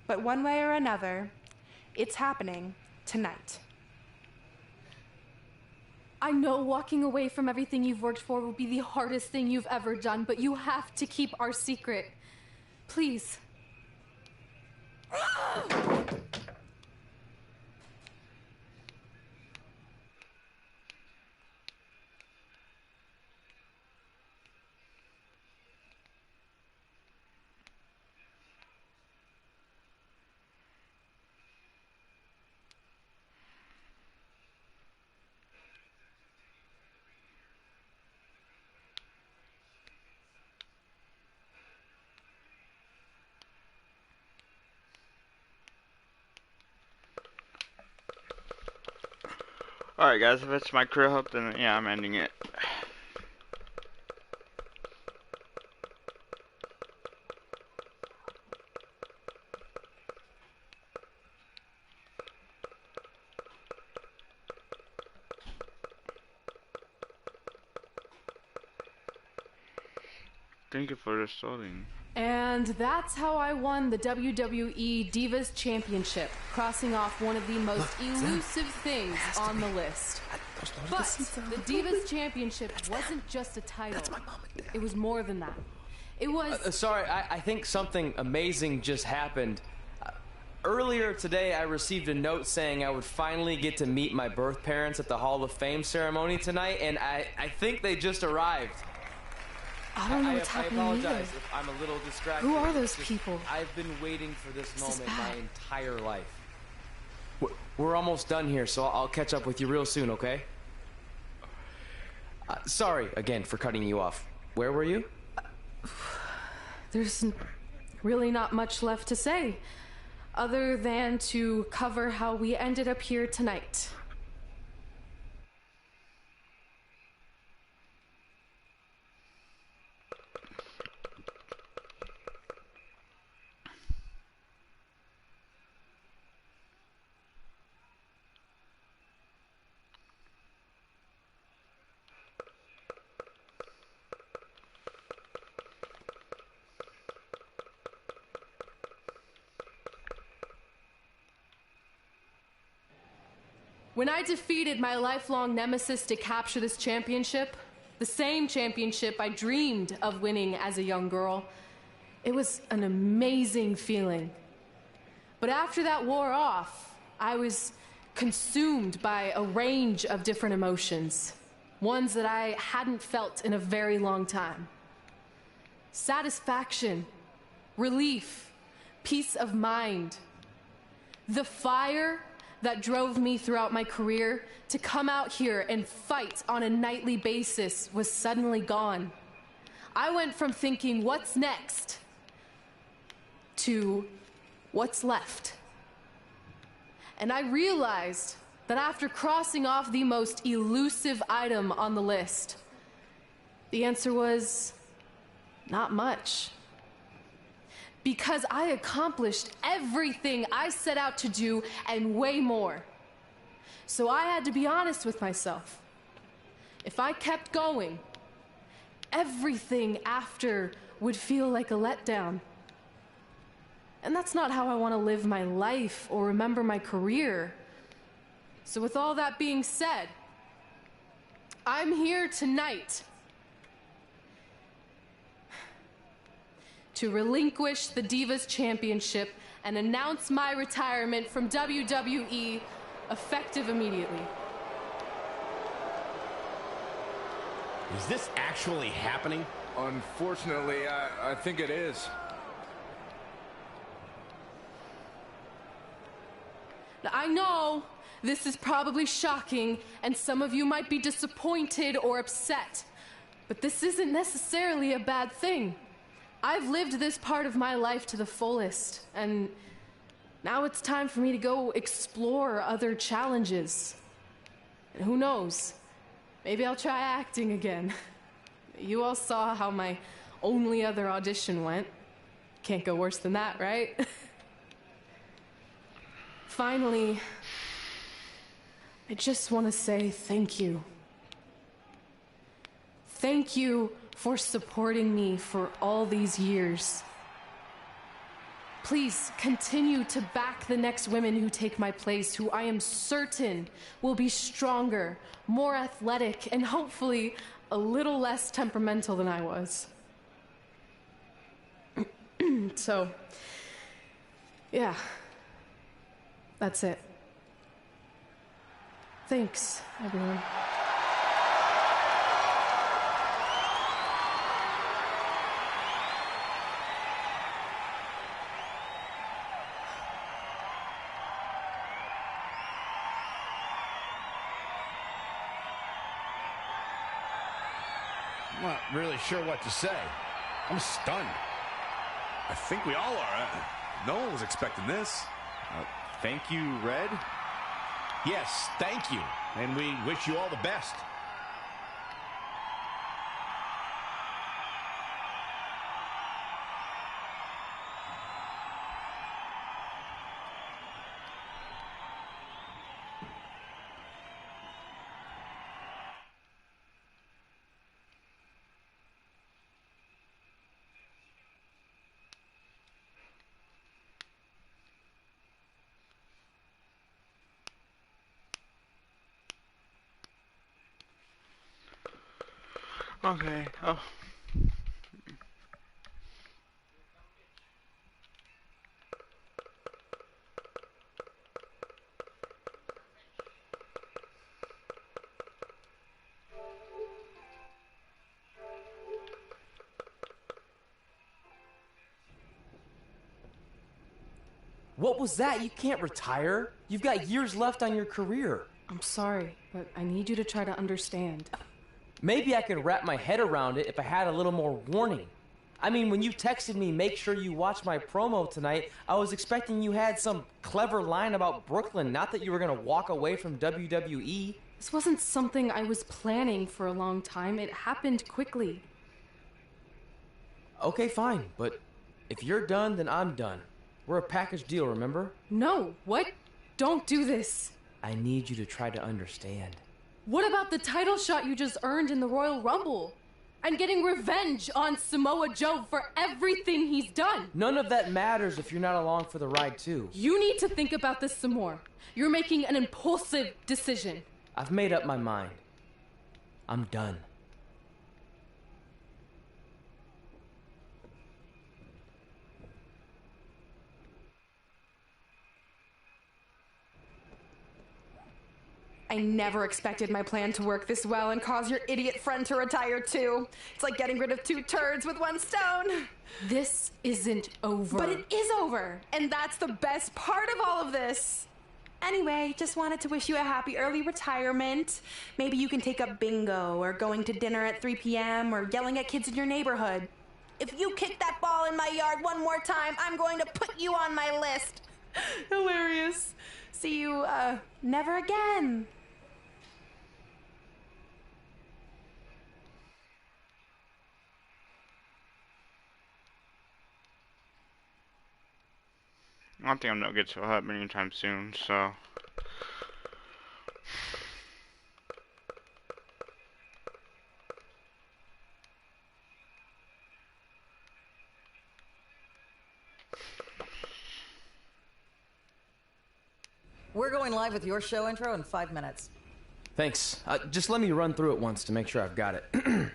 But one way or another, it's happening tonight. I know walking away from everything you've worked for will be the hardest thing you've ever done, but you have to keep our secret. Please. Alright guys, if it's my career hope, then yeah, I'm ending it. Thank you for restarting. And that's how I won the WWE Divas Championship, crossing off one of the most elusive things on the list. But the Divas Championship wasn't just a title. It was more than that. It was... Sorry, I think something amazing just happened. Earlier today, I received a note saying I would finally get to meet my birth parents at the Hall of Fame ceremony tonight, and I think they just arrived. I don't know what's happening I apologize either. if I'm a little distracted. Who are those It's just, people? I've been waiting for this This is moment my bad. entire life. We're almost done here, so I'll catch up with you real soon, okay? Sorry, again, for cutting you off. Where were you? There's really not much left to say, other than to cover how we ended up here tonight. When I defeated my lifelong nemesis to capture this championship, the same championship I dreamed of winning as a young girl, it was an amazing feeling. But after that wore off, I was consumed by a range of different emotions, ones that I hadn't felt in a very long time. Satisfaction, relief, peace of mind. The fire that drove me throughout my career to come out here and fight on a nightly basis was suddenly gone. I went from thinking, what's next, to what's left. And I realized that after crossing off the most elusive item on the list, the answer was not much. Because I accomplished everything I set out to do and way more. So I had to be honest with myself. If I kept going, everything after would feel like a letdown. And that's not how I want to live my life or remember my career. So with all that being said, I'm here tonight to relinquish the Divas Championship and announce my retirement from WWE effective immediately. Is this actually happening? Unfortunately, I think it is. Now, I know this is probably shocking, and some of you might be disappointed or upset, but this isn't necessarily a bad thing. I've lived this part of my life to the fullest, and now it's time for me to go explore other challenges. And who knows, maybe I'll try acting again. You all saw how my only other audition went. Can't go worse than that, right? Finally, I just want to say thank you. Thank you for supporting me for all these years. Please continue to back the next women who take my place, who I am certain will be stronger, more athletic, and hopefully a little less temperamental than I was. So, yeah, that's it. Thanks, everyone. I'm not really sure what to say. I'm stunned. I think we all are. No one was expecting this. Thank you, Red. Yes, thank you. And we wish you all the best. Okay. Oh. What was that? You can't retire. You've got years left on your career. I'm sorry, but I need you to try to understand. Maybe I could wrap my head around it if I had a little more warning. I mean, when you texted me, make sure you watch my promo tonight, I was expecting you had some clever line about Brooklyn, not that you were going to walk away from WWE. This wasn't something I was planning for a long time. It happened quickly. Okay, fine, but if you're done, then I'm done. We're a package deal, remember? No, what? Don't do this. I need you to try to understand. What about the title shot you just earned in the Royal Rumble? And getting revenge on Samoa Joe for everything he's done. None of that matters if you're not along for the ride, too. You need to think about this some more. You're making an impulsive decision. I've made up my mind. I'm done. I never expected my plan to work this well and cause your idiot friend to retire too. It's like getting rid of 2 turds with 1 stone. This isn't over. But it is over, and that's the best part of all of this. Anyway, just wanted to wish you a happy early retirement. Maybe you can take up bingo or going to dinner at 3 p.m. or yelling at kids in your neighborhood. If you kick that ball in my yard one more time, I'm going to put you on my list. Hilarious. See you, never again. I don't think I'm gonna get so hot anytime soon, so. We're going live with your show intro in 5 minutes. Thanks. Just let me run through it once to make sure I've got it.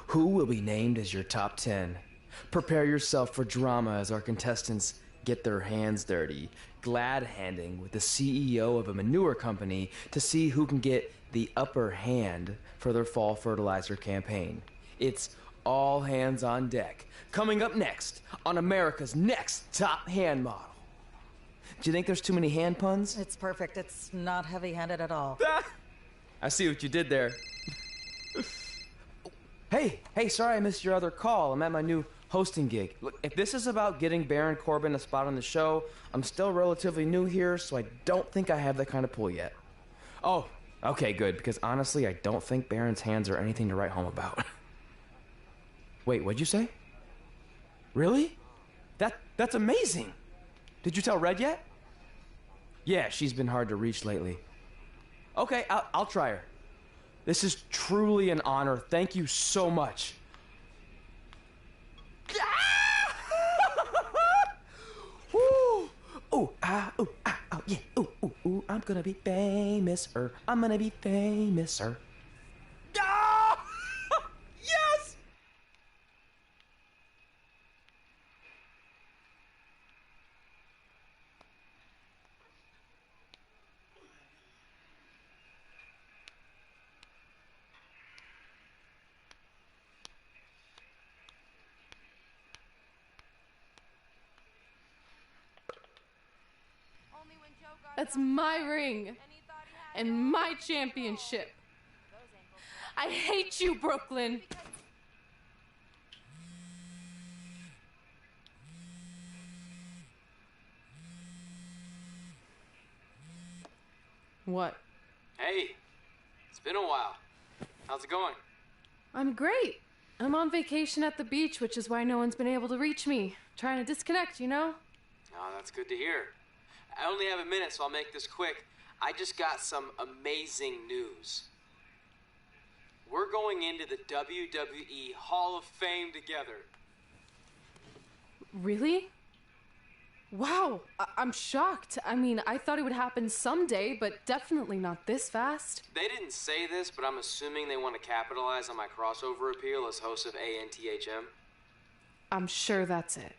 Who will be named as your top 10? Prepare yourself for drama as our contestants get their hands dirty, glad-handing with the CEO of a manure company to see who can get the upper hand for their fall fertilizer campaign. It's all hands on deck. Coming up next on America's Next Top Hand Model. Do you think there's too many hand puns? It's perfect. It's not heavy-handed at all. I see what you did there. Hey, sorry I missed your other call. I'm at my new hosting gig. Look, if this is about getting Baron Corbin a spot on the show, I'm still relatively new here, so I don't think I have that kind of pull yet. Oh, okay, good, because honestly, I don't think Baron's hands are anything to write home about. Wait, what'd you say? Really? That's amazing! Did you tell Red yet? Yeah, she's been hard to reach lately. Okay, I'll try her. This is truly an honor. Thank you so much. Ooh, yeah. Ooh, I'm gonna be famous, I'm gonna be famous, Ah! Yes! That's my ring. And my championship. I hate you, Brooklyn. What? Hey, it's been a while. How's it going? I'm great. I'm on vacation at the beach, which is why no one's been able to reach me. Trying to disconnect, you know? Oh, that's good to hear. I only have a minute, so I'll make this quick. I just got some amazing news. We're going into the WWE Hall of Fame together. Really? Wow, I'm shocked. I mean, I thought it would happen someday, but definitely not this fast. They didn't say this, but I'm assuming they want to capitalize on my crossover appeal as host of ANTHM. I'm sure that's it.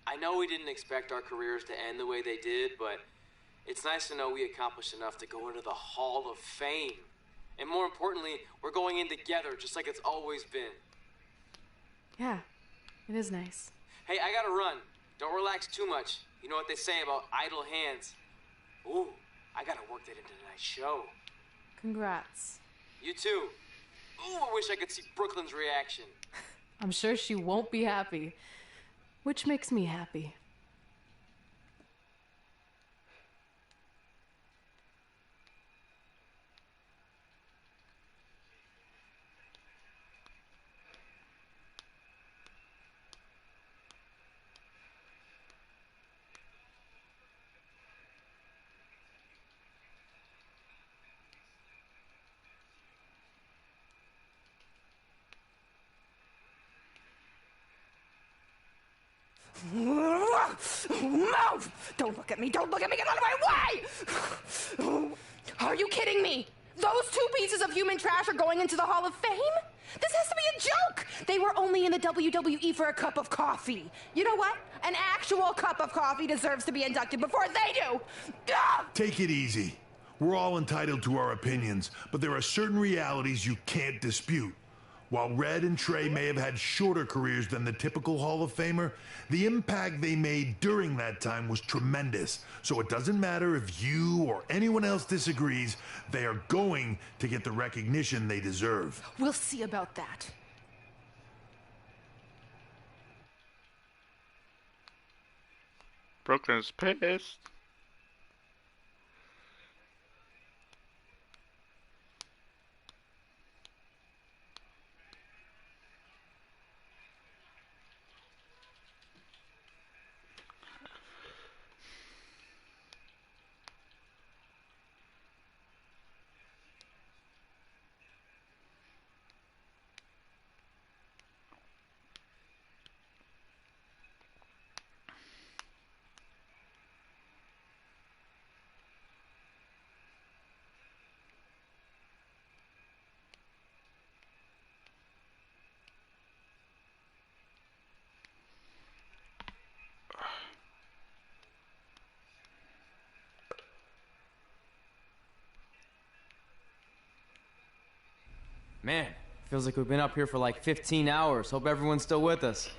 I know we didn't expect our careers to end the way they did, but it's nice to know we accomplished enough to go into the Hall of Fame. And more importantly, we're going in together, just like it's always been. Yeah, it is nice. Hey, I gotta run. Don't relax too much. You know what they say about idle hands. Ooh, I gotta work that into tonight's show. Congrats. You too. Ooh, I wish I could see Brooklyn's reaction. I'm sure she won't be happy, which makes me happy. Move! Don't look at me! Don't look at me! Get out of my way! Are you kidding me? Those two pieces of human trash are going into the Hall of Fame? This has to be a joke! They were only in the WWE for a cup of coffee. You know what? An actual cup of coffee deserves to be inducted before they do! Take it easy. We're all entitled to our opinions, but there are certain realities you can't dispute. While Red and Trey may have had shorter careers than the typical Hall of Famer, the impact they made during that time was tremendous. So it doesn't matter if you or anyone else disagrees, they are going to get the recognition they deserve. We'll see about that. Brooklyn's pissed. Man, feels like we've been up here for like 15 hours. Hope everyone's still with us.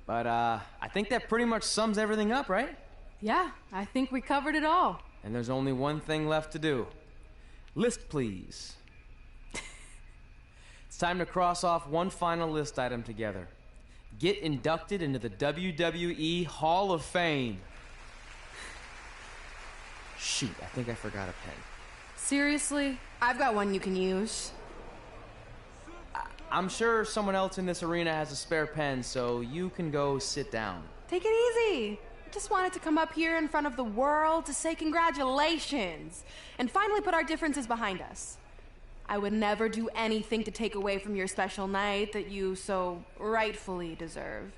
But I think that pretty much sums everything up, right? Yeah, I think we covered it all. And there's only one thing left to do. List, please. It's time to cross off one final list item together. Get inducted into the WWE Hall of Fame. Shoot, I think I forgot a pen. Seriously? I've got one you can use. I'm sure someone else in this arena has a spare pen, so you can go sit down. Take it easy. I just wanted to come up here in front of the world to say congratulations and finally put our differences behind us. I would never do anything to take away from your special night that you so rightfully deserve.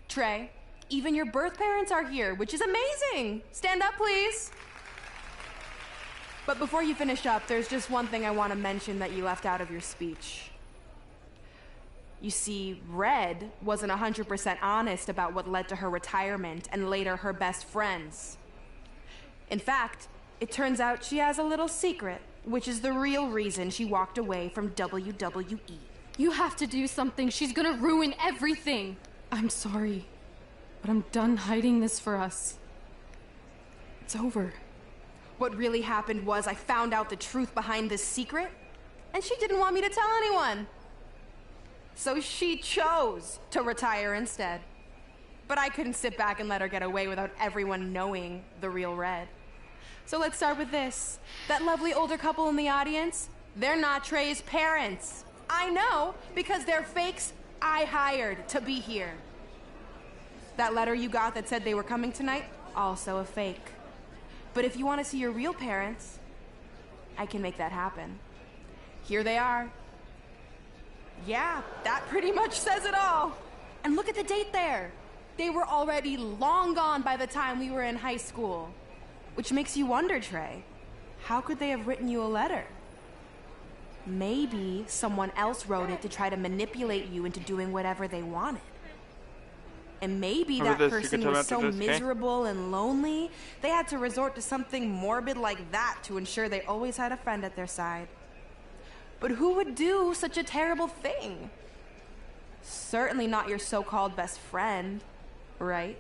Trey, even your birth parents are here, which is amazing. Stand up, please. But before you finish up, there's just one thing I want to mention that you left out of your speech. You see, Red wasn't 100% honest about what led to her retirement and later her best friends. In fact, it turns out she has a little secret, which is the real reason she walked away from WWE. You have to do something. She's gonna ruin everything. I'm sorry, but I'm done hiding this for us. It's over. What really happened was I found out the truth behind this secret, and she didn't want me to tell anyone. So she chose to retire instead. But I couldn't sit back and let her get away without everyone knowing the real Red. So let's start with this. That lovely older couple in the audience, they're not Trey's parents. I know, because they're fakes I hired to be here. That letter you got that said they were coming tonight, also a fake. But if you want to see your real parents, I can make that happen. Here they are. Yeah, that pretty much says it all. And look at the date there. They were already long gone by the time we were in high school. Which makes you wonder, Trey, how could they have written you a letter? Maybe someone else wrote it to try to manipulate you into doing whatever they wanted. And maybe that person was so miserable and lonely, they had to resort to something morbid like that to ensure they always had a friend at their side. But who would do such a terrible thing? Certainly not your so-called best friend, right?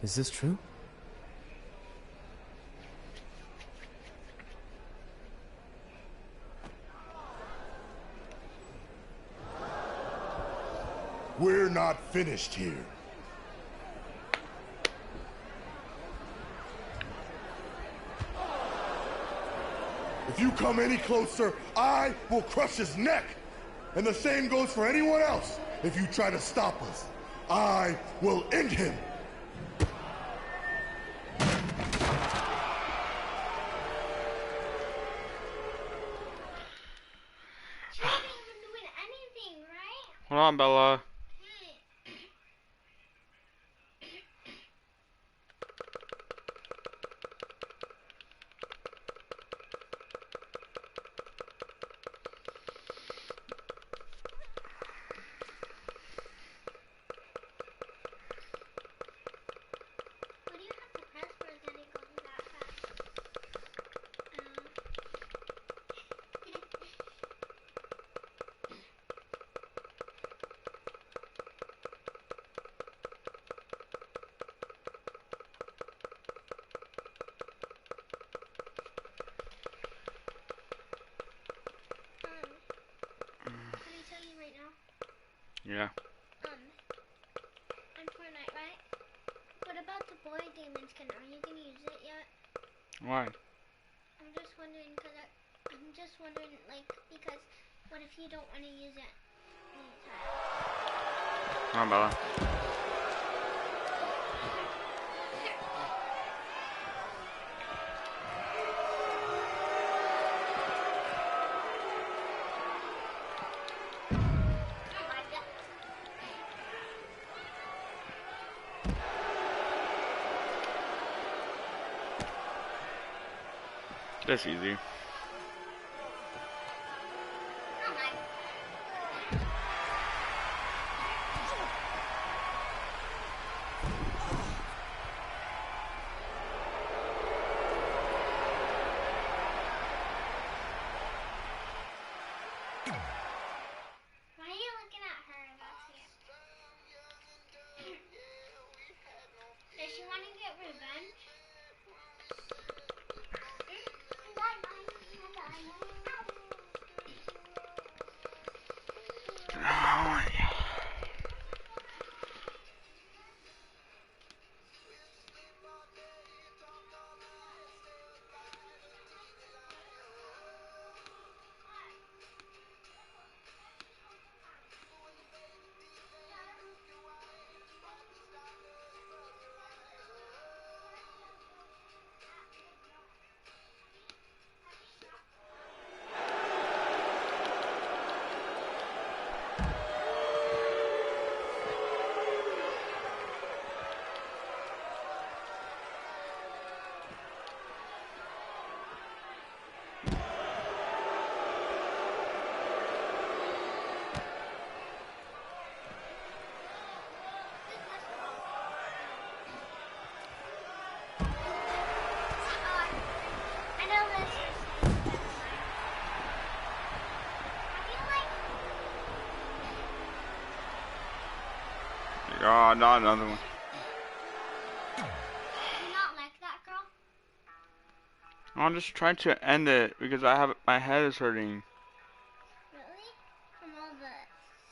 Is this true? We're not finished here. If you come any closer, I will crush his neck. And the same goes for anyone else. If you try to stop us, I will end him. Hold on, Bella. Yeah. On Fortnite, right? What about the boy demon skin? Are you gonna use it yet? Why? I'm just wondering, like, because what if you don't want to use it? Come on, Bella. That's easy. Why are you looking at her? Does she want to get revenge? Oh, not another one. Do you not like that girl? I'm just trying to end it because my head is hurting. Really? From all the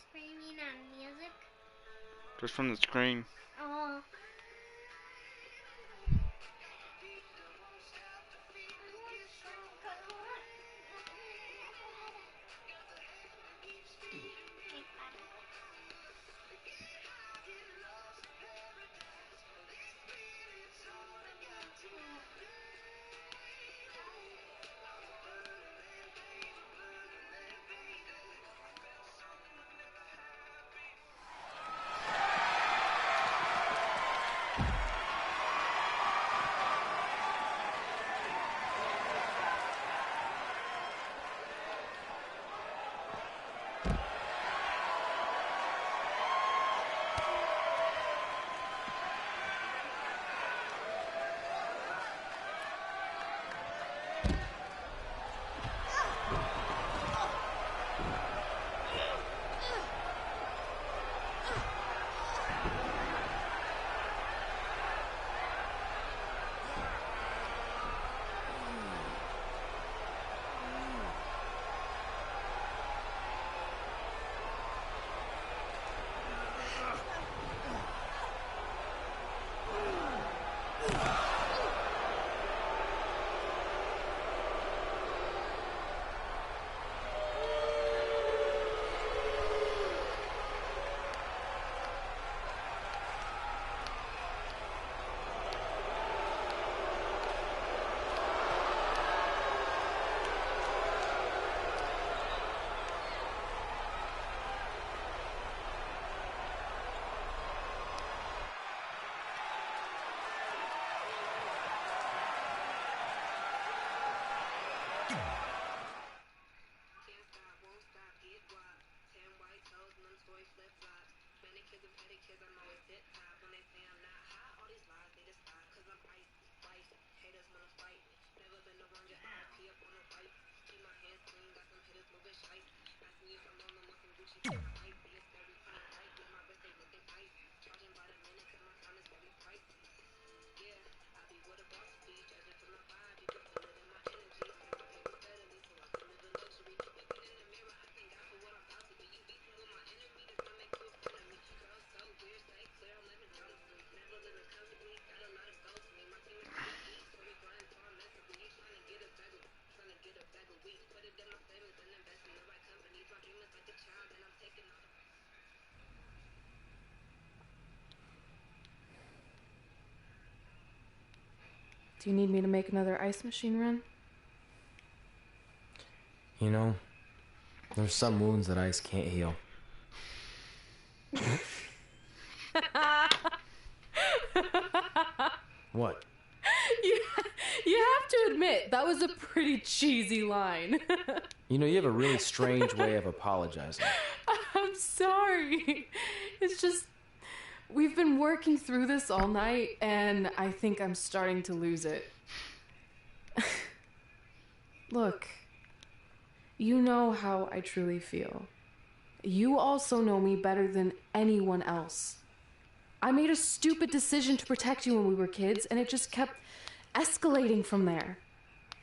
screaming and music? Just from the screen. Oh. Do you need me to make another ice machine run? You know, there's some wounds that ice can't heal. What? You have to admit, that was a pretty cheesy line. You know, you have a really strange way of apologizing. I'm sorry. It's just, we've been working through this all night, and I think I'm starting to lose it. Look, you know how I truly feel. You also know me better than anyone else. I made a stupid decision to protect you when we were kids, and it just kept escalating from there.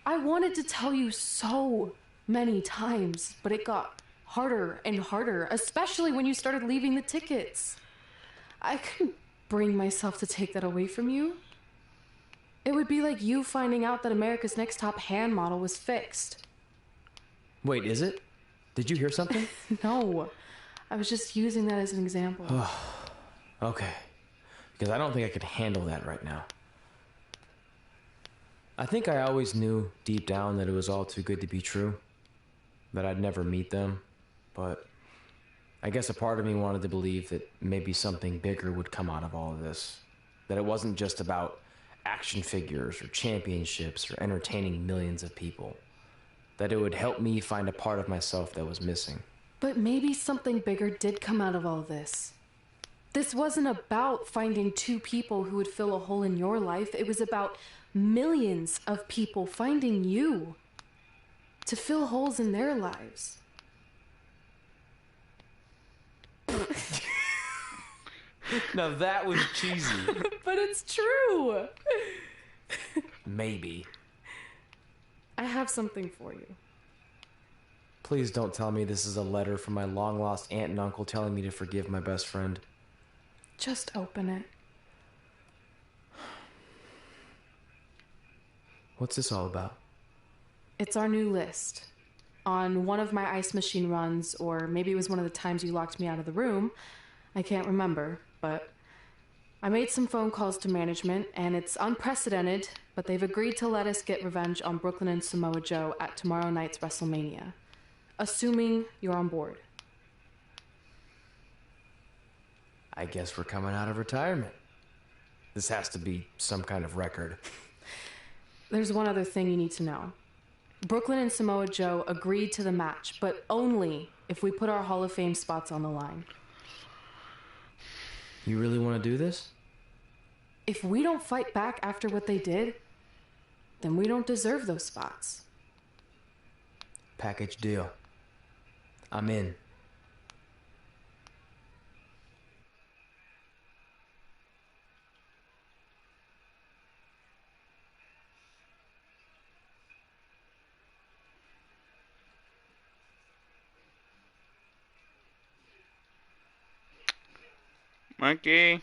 I wanted to tell you so many times, but it got harder and harder, especially when you started leaving the tickets. I couldn't bring myself to take that away from you. It would be like you finding out that America's Next Top Hand model was fixed. Wait, is it? Did you hear something? No, I was just using that as an example. Okay, because I don't think I could handle that right now. I think I always knew deep down that it was all too good to be true, that I'd never meet them, but I guess a part of me wanted to believe that maybe something bigger would come out of all of this, that it wasn't just about action figures or championships or entertaining millions of people, that it would help me find a part of myself that was missing. But maybe something bigger did come out of all this. This wasn't about finding two people who would fill a hole in your life. It was about millions of people finding you to fill holes in their lives. Now that was cheesy. But it's true. Maybe. I have something for you. Please don't tell me this is a letter from my long-lost aunt and uncle telling me to forgive my best friend. Just open it. What's this all about? It's our new list. On one of my ice machine runs, or maybe it was one of the times you locked me out of the room, I can't remember, but I made some phone calls to management, and it's unprecedented, but they've agreed to let us get revenge on Brooklyn and Samoa Joe at tomorrow night's WrestleMania, assuming you're on board. I guess we're coming out of retirement. This has to be some kind of record. There's one other thing you need to know. Brooklyn and Samoa Joe agreed to the match, but only if we put our Hall of Fame spots on the line. You really want to do this? If we don't fight back after what they did, then we don't deserve those spots. Package deal. I'm in. Monkey.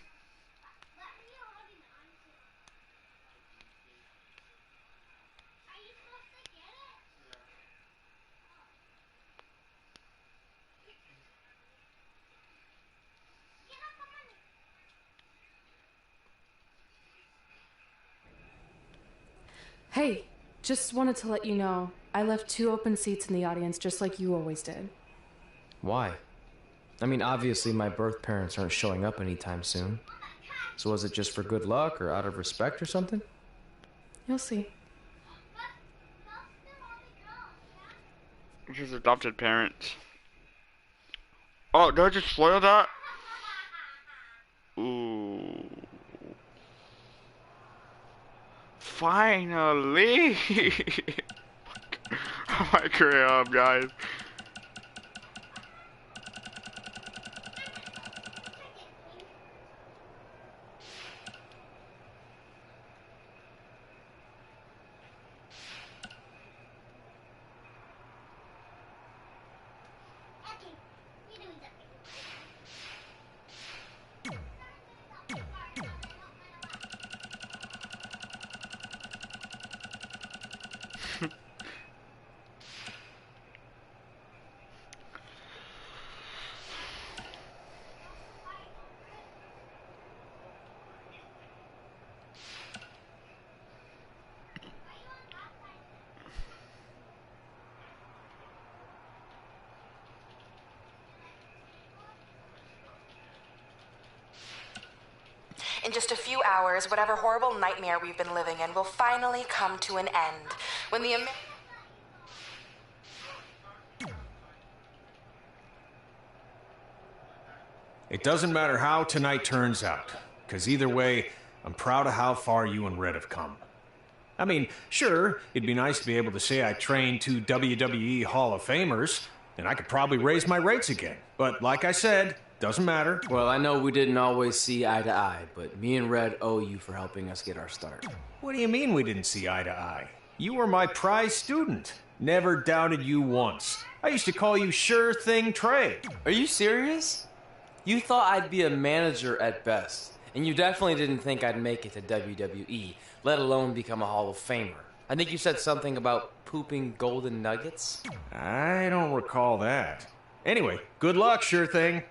Hey, just wanted to let you know, I left 2 open seats in the audience just like you always did. Why? I mean, obviously my birth parents aren't showing up anytime soon. So was it just for good luck or out of respect or something? You'll see. His adopted parents. Oh, did I just spoil that? Ooh. Finally! Oh my career up, guys. In just a few hours, whatever horrible nightmare we've been living in will finally come to an end. When the It doesn't matter how tonight turns out, because either way, I'm proud of how far you and Red have come. I mean, sure, it'd be nice to be able to say I trained 2 WWE Hall of Famers, and I could probably raise my rates again. But like I said, doesn't matter. Well, I know we didn't always see eye to eye, but me and Red owe you for helping us get our start. What do you mean we didn't see eye to eye? You were my prize student. Never doubted you once. I used to call you Sure Thing Trey. Are you serious? You thought I'd be a manager at best, and you definitely didn't think I'd make it to WWE, let alone become a Hall of Famer. I think you said something about pooping golden nuggets? I don't recall that. Anyway, good luck, Sure Thing.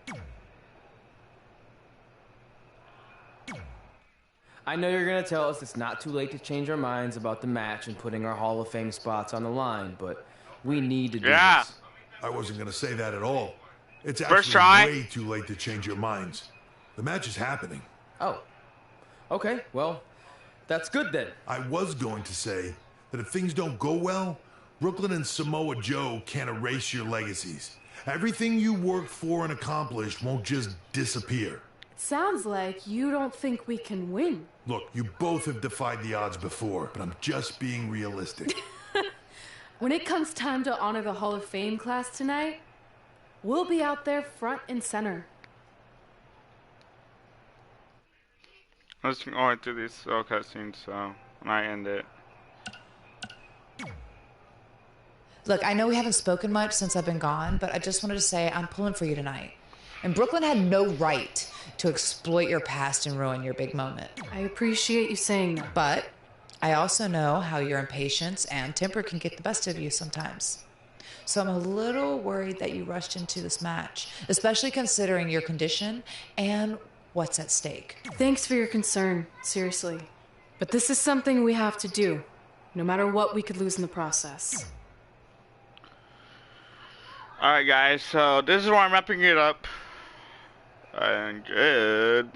I know you're going to tell us it's not too late to change our minds about the match and putting our Hall of Fame spots on the line, but we need to do this. I wasn't going to say that at all. It's First actually try. way too late to change your minds. The match is happening. Oh. Okay, well, that's good then. I was going to say that if things don't go well, Brooklyn and Samoa Joe can't erase your legacies. Everything you worked for and accomplished won't just disappear. Sounds like you don't think we can win. Look, you both have defied the odds before, but I'm just being realistic. When it comes time to honor the Hall of Fame class tonight, we'll be out there front and center. Let's go through these cutscenes, so when I end it. Look, I know we haven't spoken much since I've been gone, but I just wanted to say I'm pulling for you tonight. And Brooklyn had no right to exploit your past and ruin your big moment. I appreciate you saying that. But I also know how your impatience and temper can get the best of you sometimes. So I'm a little worried that you rushed into this match, especially considering your condition and what's at stake. Thanks for your concern, seriously. But this is something we have to do, no matter what we could lose in the process. Alright guys, so this is where I'm wrapping it up. And goodbye.